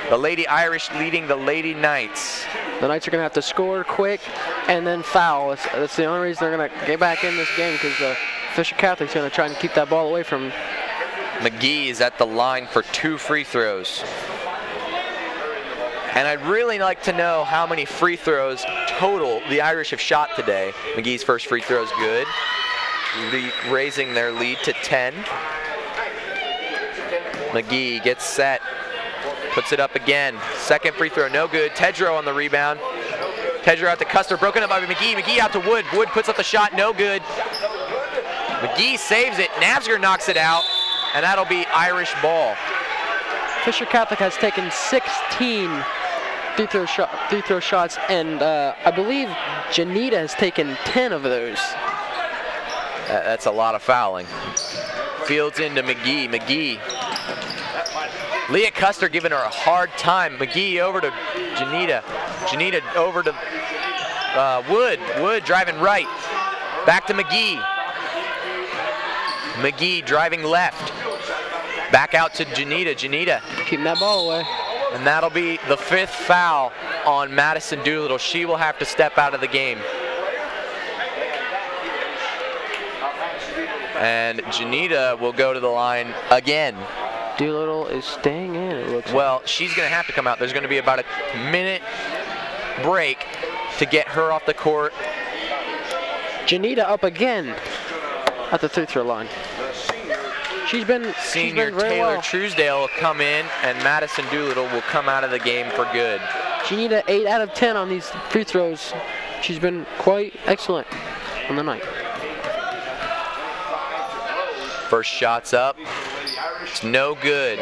The Lady Irish leading the Lady Knights. The Knights are going to have to score quick and then foul. That's the only reason they're going to get back in this game, because Fisher Catholic's going to try and keep that ball away from them. McGee is at the line for 2 free throws. And I'd really like to know how many free throws total the Irish have shot today. McGee's first free throw is good, raising their lead to 10. McGee gets set, puts it up again. Second free throw, no good. Tedrow on the rebound. Tedrow out to Custer, broken up by McGee. McGee out to Wood. Wood puts up the shot, no good. McGee saves it. Navsger knocks it out, and that'll be Irish ball. Fisher Catholic has taken 16 free throw shots, and I believe Janita has taken 10 of those. That's a lot of fouling. Fields into McGee. McGee. Leah Custer giving her a hard time. McGee over to Janita. Janita over to Wood. Wood driving right. Back to McGee. McGee driving left. Back out to Janita. Janita. Keeping that ball away. And that'll be the 5th foul on Madison Doolittle. She will have to step out of the game. And Janita will go to the line again. Doolittle is staying in, it looks like. She's going to have to come out. There's going to be about a minute break to get her off the court. Janita up again at the 3-throw line. Senior Taylor Truesdale will come in, and Madison Doolittle will come out of the game for good. Janita 8 out of 10 on these free throws. She's been quite excellent on the night. First shot's up. It's no good.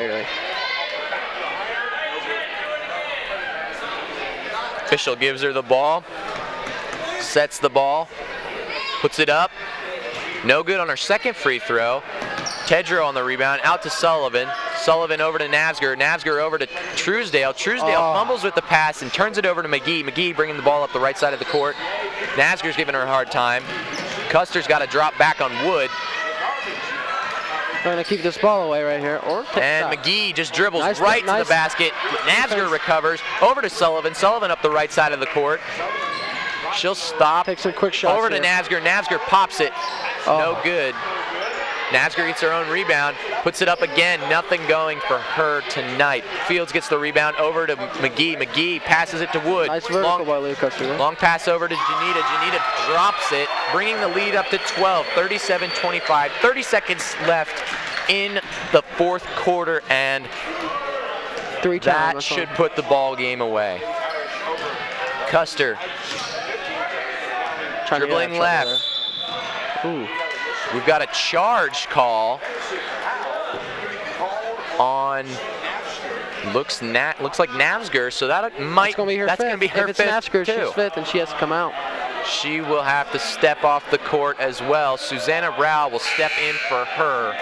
Official gives her the ball. Sets the ball. Puts it up. No good on her second free throw. Tedrow on the rebound. Out to Sullivan. Sullivan over to Navsger. Navsger over to Truesdale. Truesdale fumbles with the pass and turns it over to McGee. McGee bringing the ball up the right side of the court. Navsger's giving her a hard time. Custer's got to drop back on Wood. Trying to keep this ball away right here. And McGee just dribbles to the basket. Navsger recovers. Over to Sullivan. Sullivan up the right side of the court. She'll stop. Take some quick shots over to Navsger. Navsger pops it. No good. Nasger gets her own rebound, puts it up again. Nothing going for her tonight. Fields gets the rebound over to McGee. McGee passes it to Wood. Nice vertical by Lancaster. Long pass over to Janita. Janita drops it, bringing the lead up to 12, 37-25. 30 seconds left in the fourth quarter, and that should put the ball game away. Custer dribbling left. Ooh. We've got a charge call on looks like Navsger, so that's gonna be her if it's fifth Navsger, too. she's fifth, and she has to come out. She will have to step off the court as well. Susanna Rao will step in for her.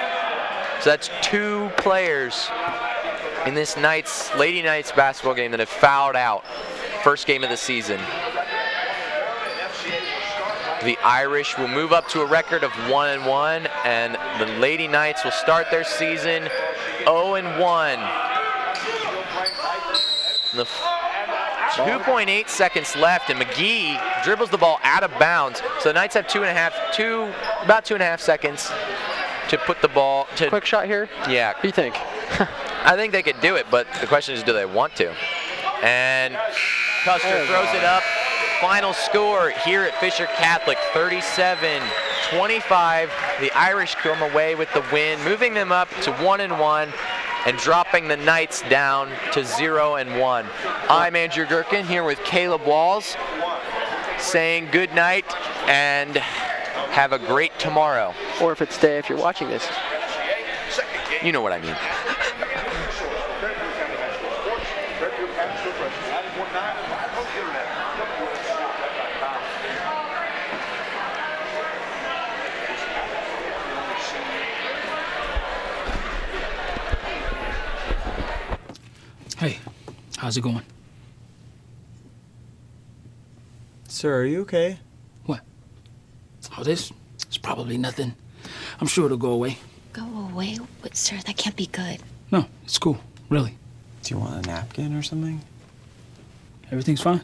So that's 2 players in this Lady Knights basketball game that have fouled out. First game of the season. The Irish will move up to a record of 1-1, and the Lady Knights will start their season 0-1. 2.8 seconds left, and McGee dribbles the ball out of bounds. So the Knights have about 2.5 seconds to put the ball to. Quick shot here? Yeah. What do you think? I think they could do it, but the question is, do they want to? And Custer throws it up. Final score here at Fisher Catholic, 37-25. The Irish come away with the win, moving them up to 1-1 and dropping the Knights down to 0-1. I'm Andrew Gherkin here with Caleb Walls, saying good night and have a great tomorrow. Or if it's day, if you're watching this. You know what I mean. Hey, how's it going? Sir, are you okay? What? Oh, this? It's probably nothing. I'm sure it'll go away. Go away? But, sir, that can't be good. No, it's cool, really. Do you want a napkin or something? Everything's fine.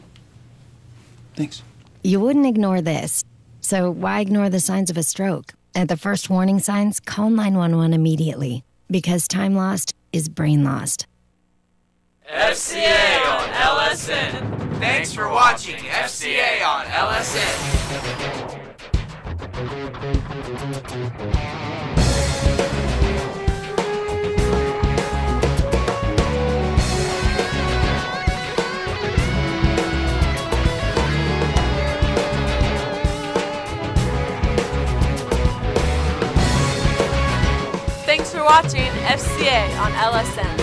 Thanks. You wouldn't ignore this, so why ignore the signs of a stroke? At the first warning signs, call 911 immediately, because time lost is brain lost. FCA on LSN. Thanks for watching FCA on LSN. Thanks for watching FCA on LSN.